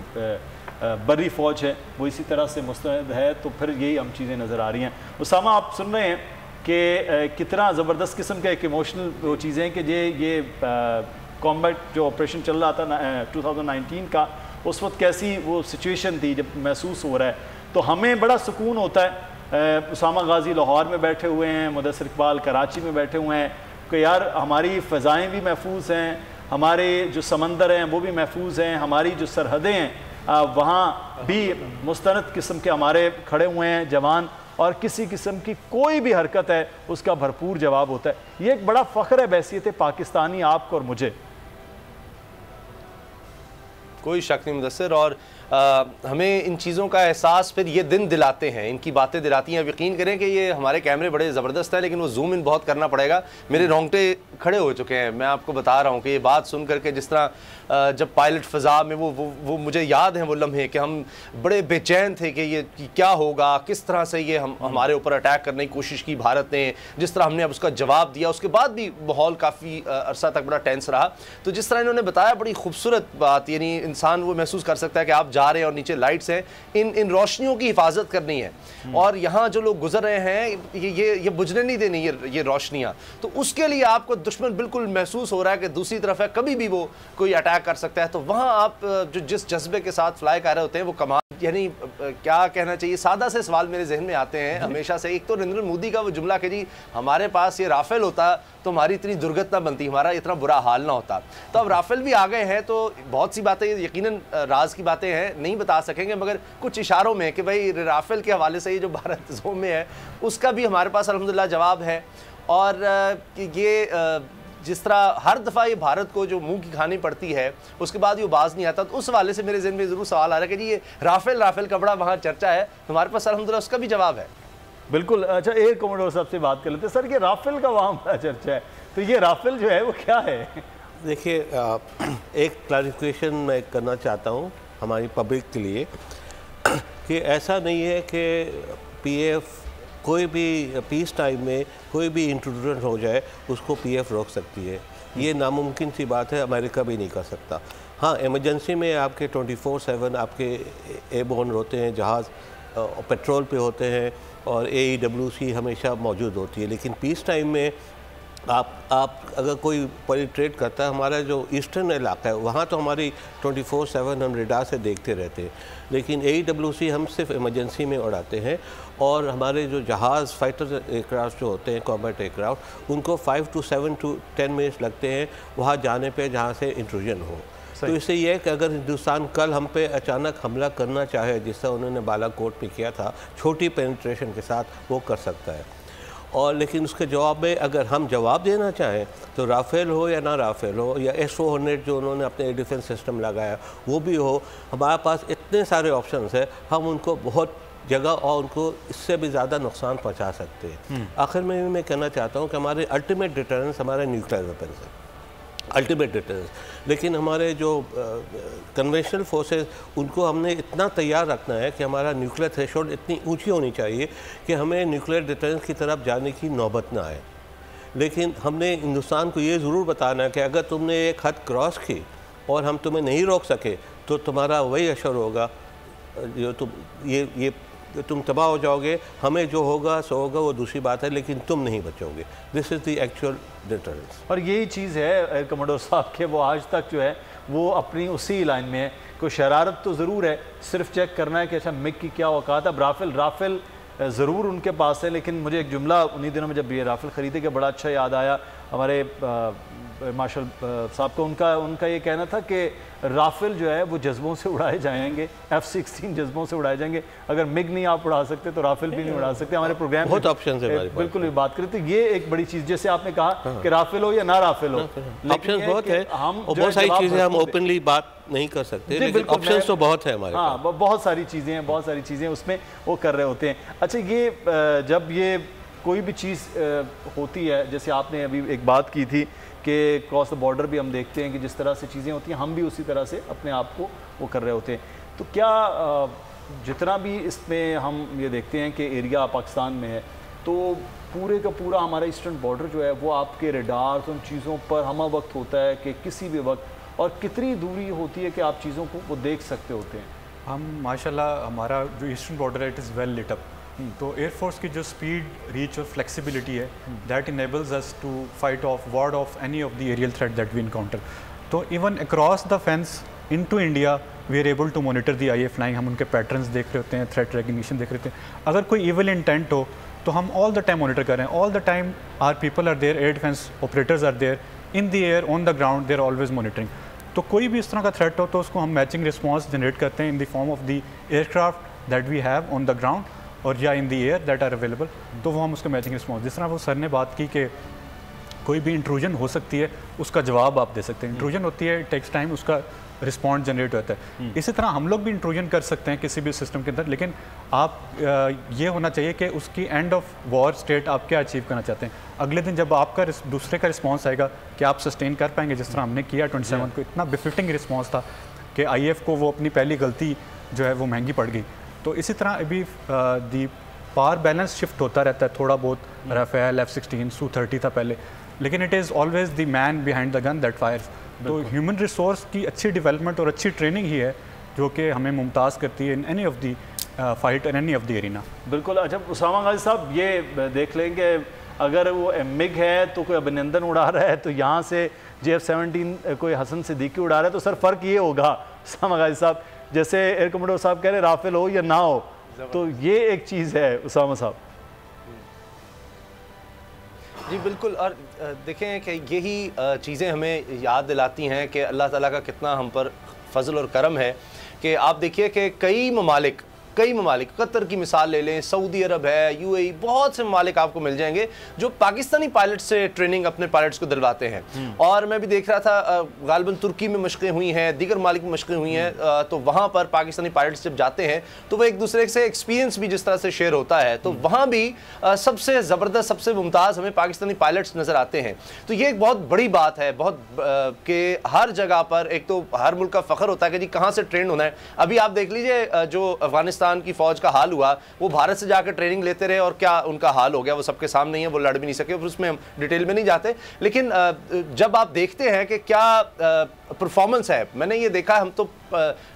बर्री फ़ौज है, वो इसी तरह से मुस्तैद है. तो फिर यही हम चीज़ें नज़र आ रही हैं. उसामा, आप सुन रहे हैं कि कितना ज़बरदस्त किस्म का एक इमोशनल वो चीज़ें हैं कि ये कॉम्बैट जो ऑपरेशन चल रहा था 2019 का, उस वक्त कैसी वो सिचुएशन थी जब महसूस हो रहा है. तो हमें बड़ा सुकून होता है. उसामा गाजी लाहौर में बैठे हुए हैं, मुदस्सिर इकबाल कराची में बैठे हुए हैं कि यार हमारी फ़ज़ाएँ भी महफूज हैं, हमारे जो समंदर हैं वो भी महफूज हैं, हमारी जो सरहदें हैं वहाँ भी मुस्तनद किस्म के हमारे खड़े हुए हैं जवान, और किसी किस्म की कोई भी हरकत है उसका भरपूर जवाब होता है. ये एक बड़ा फ़ख्र है बैसियत पाकिस्तानी आपको और मुझे. कोई शक नहीं मुदस्सिर, और हमें इन चीज़ों का एहसास फिर ये दिन दिलाते हैं, इनकी बातें दिलाती हैं. यकीन करें कि ये हमारे कैमरे बड़े ज़बरदस्त हैं, लेकिन वो जूम इन बहुत करना पड़ेगा. मेरे रोंगटे खड़े हो चुके हैं. मैं आपको बता रहा हूँ कि ये बात सुन करके, जिस तरह जब पायलट फ़ज़ा में वो मुझे याद हैं वो लम्हे कि हम बड़े बेचैन थे कि ये क्या होगा, किस तरह से ये हमारे ऊपर अटैक करने की कोशिश की भारत ने, जिस तरह हमने अब उसका जवाब दिया. उसके बाद भी माहौल काफ़ी अरसा तक बड़ा टेंस रहा. तो जिस तरह इन्होंने बताया, बड़ी खूबसूरत बात, यानी इंसान वो महसूस कर सकता है कि आप जा रहे हैं और नीचे लाइट्स हैं, इन रोशनियों की हिफाजत करनी है, और यहाँ जो लोग गुजर रहे हैं ये बुझने नहीं देनी ये रोशनियाँ. तो उसके लिए आपको दुश्मन बिल्कुल महसूस हो रहा है कि दूसरी तरफ है, कभी भी वो कोई अटैक कर सकता है. तो वहाँ आप जो जिस जज्बे के साथ फ्लाई कर रहे होते हैं वो कमाल यानी क्या कहना चाहिए, सादा से सवाल मेरे जहन में आते हैं हमेशा से। एक तो नरेंद्र मोदी का वो जुमला कि जी हमारे पास ये राफेल होता तो हमारी इतनी दुर्गत ना बनती, हमारा इतना बुरा हाल ना होता। तो अब राफेल भी आ गए हैं तो बहुत सी बातें यकीनन राज की बातें हैं, नहीं बता सकेंगे, मगर कुछ इशारों में कि भाई राफेल के हवाले से ये जो भारत जोन में है उसका भी हमारे पास अल्हम्दुलिल्लाह जवाब है। और ये जिस तरह हर दफ़ा ये भारत को जो मुंह की खानी पड़ती है उसके बाद ये बाज नहीं आता, तो उस वाले से मेरे ज़हन में ज़रूर सवाल आ रहा है कि जी ये राफेल का बड़ा वहाँ चर्चा है, हमारे पास अल्हम्दुलिल्लाह उसका भी जवाब है। बिल्कुल। अच्छा, एयर कमोडोर साहब से बात कर लेते हैं। सर, ये राफेल का वहाँ बड़ा चर्चा है, तो ये राफेल जो है वो क्या है? देखिए, एक क्लैरिफिकेशन मैं करना चाहता हूँ हमारी पब्लिक के लिए कि ऐसा नहीं है कि पीएफ कोई भी पीस टाइम में कोई भी इंट्रूजन हो जाए उसको पीएफ रोक सकती है। ये नामुमकिन सी बात है, अमेरिका भी नहीं कर सकता। हाँ, इमरजेंसी में आपके 24/7 आपके एयरबोर्न होते हैं, जहाज़ पेट्रोल पे होते हैं और AEWC हमेशा मौजूद होती है, लेकिन पीस टाइम में आप अगर कोई पेनिट्रेट करता है, हमारा जो ईस्टर्न इलाका है वहाँ तो हमारी 24/7 हम रेडार से देखते रहते हैं, लेकिन AEWC हम सिर्फ इमरजेंसी में उड़ाते हैं। और हमारे जो जहाज़ फाइटर एयरक्राफ्ट जो होते हैं, कॉम्बैट एयरक्राफ्ट, उनको 5 to 7 to 10 मिनट्स लगते हैं वहाँ जाने पे जहाँ से इंट्रूजन हो। तो इससे यह है कि अगर हिंदुस्तान कल हम पे अचानक हमला करना चाहे, जिस तरह उन्होंने बालाकोट में किया था, छोटी पेनिट्रेशन के साथ वो कर सकता है। और लेकिन उसके जवाब में अगर हम जवाब देना चाहें तो राफेल हो या ना राफेल हो या S-400 जो उन्होंने अपने डिफेंस सिस्टम लगाया वो भी हो, हमारे पास इतने सारे ऑप्शंस हैं, हम उनको बहुत जगह और उनको इससे भी ज़्यादा नुकसान पहुंचा सकते हैं। आखिर में मैं कहना चाहता हूं कि हमारे अल्टीमेट डिटरेंस हमारे न्यूक्लियर वेपन्स है, अल्टीमेट डिटरेंस। लेकिन हमारे जो कन्वेंशनल फोर्सेस, उनको हमने इतना तैयार रखना है कि हमारा न्यूक्लियर थ्रेशोल्ड इतनी ऊंची होनी चाहिए कि हमें न्यूक्लियर डिटरेंस की तरफ जाने की नौबत ना आए। लेकिन हमने हिंदुस्तान को ये ज़रूर बताना है कि अगर तुमने एक हद क्रॉस की और हम तुम्हें नहीं रोक सके तो तुम्हारा वही असर होगा, जो तुम तबाह हो जाओगे, हमें जो होगा सो होगा वो दूसरी बात है, लेकिन तुम नहीं बचोगे। This is the actual deterrence. और यही चीज़ है एयर कमोडोर साहब के, वो आज तक जो है वो अपनी उसी लाइन में है। कोई शरारत तो ज़रूर है, सिर्फ चेक करना है कि अच्छा मिग की क्या औकात है। राफेल ज़रूर उनके पास है, लेकिन मुझे एक जुमला उन्हीं दिनों में जब ये राफेल ख़रीदे के बड़ा अच्छा याद आया हमारे मार्शल साहब को। उनका ये कहना था कि राफेल जो है वो जज्बों से उड़ाए जाएंगे, F-16 जज्बों से उड़ाए जाएंगे। अगर मिग नहीं आप उड़ा सकते तो राफेल भी नहीं उड़ा सकते। हमारे प्रोग्राम बहुत ऑप्शन है, बिल्कुल भी बात करें तो ये एक बड़ी चीज़, जैसे आपने कहा कि राफेल हो या ना राफेल हो, ऑप्शन बहुत है। हम बहुत सारी चीज़ें हम ओपनली बात नहीं कर सकते, लेकिन ऑप्शंस तो बहुत है हमारे पास। हाँ, बहुत सारी चीज़ें उसमें वो कर रहे होते हैं। अच्छा, ये जब ये कोई भी चीज़ होती है, जैसे आपने अभी एक बात की थी कि क्रॉस द बॉर्डर भी हम देखते हैं कि जिस तरह से चीज़ें होती हैं, हम भी उसी तरह से अपने आप को वो कर रहे होते हैं। तो क्या जितना भी इसमें हम ये देखते हैं कि एरिया पाकिस्तान में है, तो पूरे का पूरा हमारा ईस्टर्न बॉर्डर जो है वो आपके रेडार्स उन चीज़ों पर हम वक्त होता है कि किसी भी वक्त, और कितनी दूरी होती है कि आप चीज़ों को वो देख सकते होते हैं? हम माशाल्लाह हमारा जो ईस्टर्न बॉर्डर है it is well lit up. तो एयरफोर्स की जो स्पीड, रीच और फ्लेक्सिबिलिटी है, that enables us to fight off ward off any of the aerial threat that we encounter. तो even across the fence into India we are able to monitor the IAF flying. हम उनके patterns देख रहे होते हैं, threat recognition देख रहे होते हैं। अगर कोई इविल इंटेंट हो तो हम ऑल द टाइम मॉनिटर कर रहे हैं। All the time our people are there, air defence operators are there in the air, on the ground, they are always monitoring. तो कोई भी इस तरह का थ्रेट हो तो उसको हम मैचिंग रिस्पॉन्स जनरेट करते हैं in the form of the aircraft that we have on the ground और या in the air that are available. तो वो हम उसका मैचिंग रिस्पॉन्स, जिस तरह वो सर ने बात की कि कोई भी इंट्रूजन हो सकती है, उसका जवाब आप दे सकते हैं। इंट्रूजन होती है, टेक्स टाइम, उसका रिस्पॉन्स जनरेट होता है। इसी तरह हम लोग भी इंट्रूजन कर सकते हैं किसी भी सिस्टम के अंदर, लेकिन आप ये होना चाहिए कि उसकी एंड ऑफ वॉर स्टेट आप क्या अचीव करना चाहते हैं। अगले दिन जब आपका दूसरे का रिस्पॉन्स आएगा, क्या आप सस्टेन कर पाएंगे? जिस तरह हमने किया 27 को, इतना बिफिटिंग रिस्पॉन्स था कि IAF को वो अपनी पहली गलती जो है वो महंगी पड़ गई। तो इसी तरह अभी दी पावर बैलेंस शिफ्ट होता रहता है थोड़ा बहुत। राफेल, F-16, Su-30 था पहले, लेकिन it is always the man behind the gun that fires. तो ह्यूमन रिसोर्स की अच्छी डेवलपमेंट और अच्छी ट्रेनिंग ही है जो कि हमें मुमताज़ करती है in any of the fight in any of the arena. बिल्कुल। अच्छा उसामा गाजी साहब, ये देख लेंगे अगर वो मिग है तो कोई अभिनंदन उड़ा रहा है, तो यहाँ से JF-17 कोई हसन सिद्दीकी उड़ा रहा है, तो सर फ़र्क ये होगा उसामा गाजी साहब जैसे एयर कमांडर साहब कह रहे राफेल हो या ना हो, तो ये एक चीज़ है उसामा साहब। जी बिल्कुल, और देखें कि यही चीज़ें हमें याद दिलाती हैं कि अल्लाह ताला का कितना हम पर फजल और करम है कि आप देखिए कि कई ममालिक कतर की मिसाल ले लें, सऊदी अरब है, यूएई, बहुत से ममालिक आपको मिल जाएंगे जो पाकिस्तानी पायलट से ट्रेनिंग अपने पायलट्स को दिलवाते हैं। और मैं भी देख रहा था गालिबन तुर्की में मशक़ें हुई हैं, दीगर ममालिक में मशक़ें हुई हैं, तो वहाँ पर पाकिस्तानी पायलट्स जब जाते हैं तो वो एक दूसरे से एक्सपीरियंस भी जिस तरह से शेयर होता है, तो वहाँ भी सबसे ज़बरदस्त, सबसे मुमताज़ हमें पाकिस्तानी पायलट्स नज़र आते हैं। तो ये एक बहुत बड़ी बात है, बहुत कि हर जगह पर एक तो हर मुल्क का फ़ख्र होता है कि जी कहाँ से ट्रेन होना है। अभी आप देख लीजिए जो अफगानिस्तान की फौज का हाल हुआ, वो भारत से जाकर ट्रेनिंग लेते रहे और क्या उनका हाल हो गया, वो सबके सामने ही है, वो लड़ भी नहीं सके, उसमें हम डिटेल में नहीं जाते। लेकिन जब आप देखते हैं कि क्या परफॉर्मेंस है, मैंने ये देखा, हम तो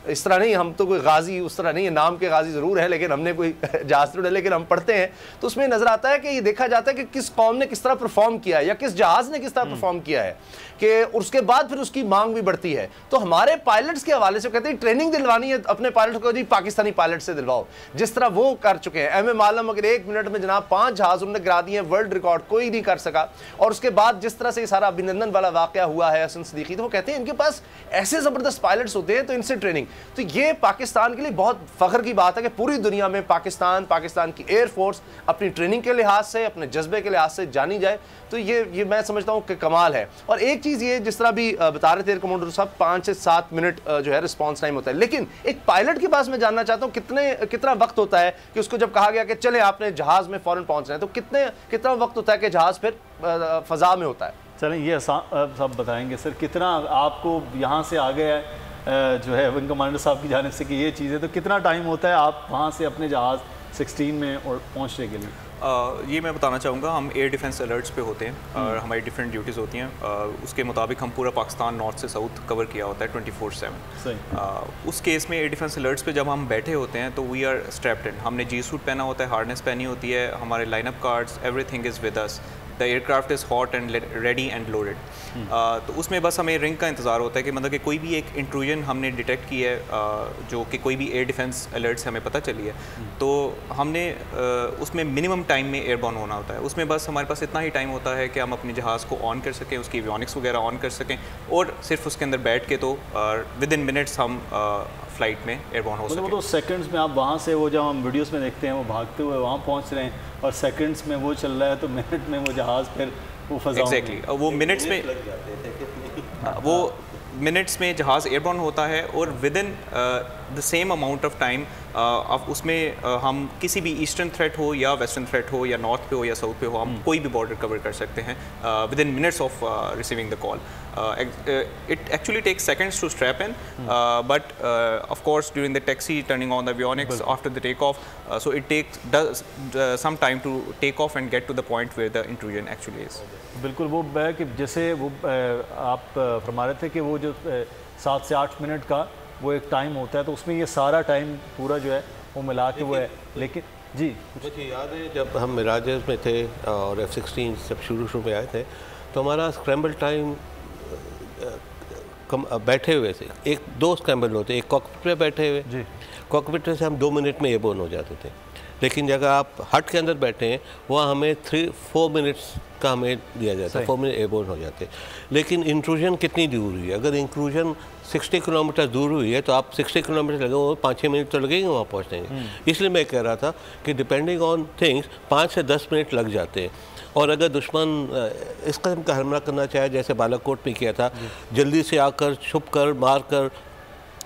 इस तरह नहीं, हम तो कोई गाजी उस तरह नहीं है, नाम के गाजी ज़रूर है लेकिन हमने कोई जहाज़ नहीं, लेकिन हम पढ़ते हैं तो उसमें नज़र आता है कि ये देखा जाता है कि किस कौम ने किस तरह परफॉर्म किया है या किस जहाज़ ने किस तरह परफॉर्म किया है, कि उसके बाद फिर उसकी मांग भी बढ़ती है। तो हमारे पायलट्स के हवाले से कहते हैं ट्रेनिंग दिलवानी है अपने पायलट को, जी पाकिस्तानी पायलट से दिलवाओ, जिस तरह वो कर चुके हैं। एम आलम अगर 1 मिनट में जनाब 5 जहाज़ उन्होंने गिरा दिए, वर्ल्ड रिकॉर्ड कोई नहीं कर सका। और उसके बाद जिस तरह से ये सारा अभिनंदन वाला वाक़या हुआ है हसन सिद्दीकी, तो वो कहते हैं इनके पास ऐसे ज़बरदस्त पायलट्स होते हैं तो इनसे ट्रेनिंग। तो ये पाकिस्तान के लिए बहुत फ़ख्र की बात है कि पूरी दुनिया में पाकिस्तान की एयरफोर्स अपनी ट्रेनिंग के लिहाज से, अपने जज्बे के लिहाज से जानी जाए, तो ये मैं समझता हूँ कि कमाल है। और एक चीज़ ये, जिस तरह भी बता रहे थे एयर कमांडर साहब, 5 से 7 मिनट जो है रिस्पॉन्स टाइम होता है, लेकिन एक पायलट के पास मैं जानना चाहता हूँ कितना वक्त होता है कि उसको जब कहा गया कि चले आपने जहाज़ में फ़ौरन पहुँचना है, तो कितना वक्त होता है कि जहाज़ फिर फ़ज़ा में होता है? चलें ये सब बताएंगे सर, कितना आपको यहाँ से आ गया है जो है विंग कमांडर साहब की जानिब से कि ये चीज़ें, तो कितना टाइम होता है आप वहाँ से अपने जहाज़ 16 में और पहुँचने के लिए? ये मैं बताना चाहूँगा, हम एयर डिफेंस अलर्ट्स पे होते हैं और हमारी डिफरेंट ड्यूटीज़ होती हैं। उसके मुताबिक हम पूरा पाकिस्तान नॉर्थ से साउथ कवर किया होता है 24/7। उस केस में एयर डिफेंस अलर्ट्स पे जब हम बैठे होते हैं तो वी आर स्ट्रैप्ड इन, हमने जी सूट पहना होता है, हार्नेस पहनी होती है, हमारे lineup cards, everything is with us, the aircraft is hot and ready and loaded. तो उसमें बस हमें रिंग का इंतज़ार होता है कि मतलब कि कोई भी एक इंट्रूजन हमने डिटेक्ट की है, जो कि कोई भी एयर डिफेंस अलर्ट से हमें पता चली है, तो हमने उसमें मिनिमम टाइम में एयरबॉर्न होना होता है। उसमें बस हमारे पास इतना ही टाइम होता है कि हम अपने जहाज़ को ऑन कर सकें, उसकी एवियोनिक्स वगैरह ऑन कर सकें, और सिर्फ उसके अंदर बैठ के तो विद इन मिनट्स हम फ्लाइट में एयरबॉर्न हो सकें। वो तो सेकंड्स में आप वहाँ से, वो जब हम वीडियोस में देखते हैं वो भागते हुए वहाँ पहुँच रहे हैं और सेकंड्स में वो चल रहा है, तो मिनट में वो जहाज़ फिर वो फज़ा एग्जैक्टली वो मिनट्स में जहाज़ एयरबॉर्न होता है, और with in the same amount of time अब उसमें हम किसी भी ईस्टर्न थ्रेट हो या वेस्टर्न थ्रेट हो या नॉर्थ पे हो या साउथ पे हो, हम कोई भी बॉर्डर कवर कर सकते हैं with in minutes of receiving the call. It actually takes seconds to strap in, but of course during the taxi, turning on the avionics after the takeoff, so it does some time to take off and get to the point where the intrusion actually is. बिल्कुल, वो है कि जैसे वो आप फरमा रहे थे कि वो जो 7 से 8 मिनट का वो एक टाइम होता है, तो उसमें ये सारा टाइम पूरा जो है वो मिला के वो है। लेकिन जी मुझे याद है जब हम मिराजेस में थे और F-16 सब शुरू में आए थे, तो हमारा स्क्रैम्बल टाइम बैठे हुए थे, 2 स्क्रैम्बल होते, एक कॉकपिट में बैठे हुए जी, कॉकपिट से हम 2 मिनट में एयरबोर्न हो जाते थे। लेकिन जगह आप हट के अंदर बैठे हैं, वहाँ हमें 3-4 मिनट्स का हमें दिया जाता है, 4 मिनट एयरबोर्न हो जाते। लेकिन इंट्रूजन कितनी दूर हुई है? अगर इंट्रूजन 60 किलोमीटर दूर हुई है तो आप 60 किलोमीटर लगे, वो 5-6 मिनट तो लगेंगे वहाँ पहुँचने में। इसलिए मैं कह रहा था कि डिपेंडिंग ऑन थिंग्स 5 से 10 मिनट लग जाते हैं। और अगर दुश्मन इस कदम का हमला करना चाहे, जैसे बालाकोट में किया था, जल्दी से आकर छुप कर मार कर,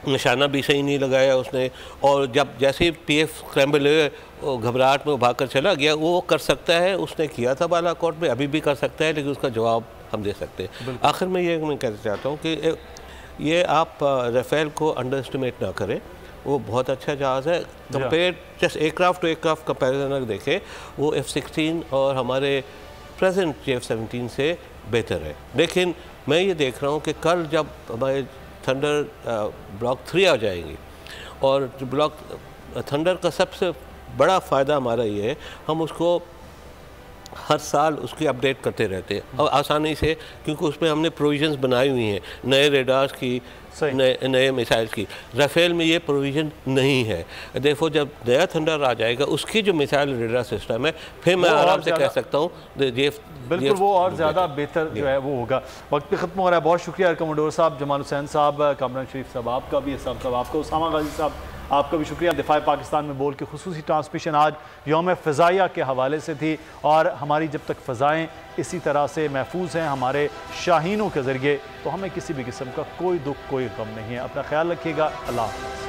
निशाना भी सही नहीं लगाया उसने, और जब जैसे ही PF स्क्रैम्बल हुए घबराहट में भाग कर चला गया, वो कर सकता है, उसने किया था बालाकोट में, अभी भी कर सकता है, लेकिन उसका जवाब हम दे सकते हैं। आखिर में ये मैं कहना चाहता हूँ कि ये आप राफेल को अंडर एस्टिमेट ना करें, वो बहुत अच्छा जहाज़ है। Compare just aircraft to aircraft comparison अगर देखें, वो F-16 और हमारे प्रेजेंट F-17 से बेहतर है। लेकिन मैं ये देख रहा हूँ कि कल जब हमारे थंडर ब्लॉक 3 आ जाएंगी, और ब्लॉक थंडर का सबसे बड़ा फ़ायदा हमारा ये है, हम उसको हर साल उसकी अपडेट करते रहते हैं और आसानी से, क्योंकि उसमें हमने प्रोविजंस बनाई हुई हैं नए रेडार्स की, नए मिसाइल्स की। राफेल में ये प्रोविज़न नहीं है। देखो जब नया थंडर आ जाएगा उसकी जो मिसाइल रेडार सिस्टम है, फिर मैं आराम से कह सकता हूँ बिल्कुल वो और ज़्यादा बेहतर जो है वो होगा। वक्त ख़त्म हो रहा है। बहुत शुक्रिया कमोडोर साहब, जमाल हुसैन साहब, कामरान शरीफ साहब आपका भी, साहब आपका, उसामा गाजी साहब आपका भी शुक्रिया। दिफा पाकिस्तान में बोल के खुसूसी ट्रांसमिशन आज यौम फ़ज़ाइया के हवाले से थी, और हमारी जब तक फ़ज़ाएँ इसी तरह से महफूज हैं हमारे शाहीनों के ज़रिए, तो हमें किसी भी किस्म का कोई दुख कोई गम नहीं है। अपना ख्याल रखिएगा। अल्लाह हाफ़िज़।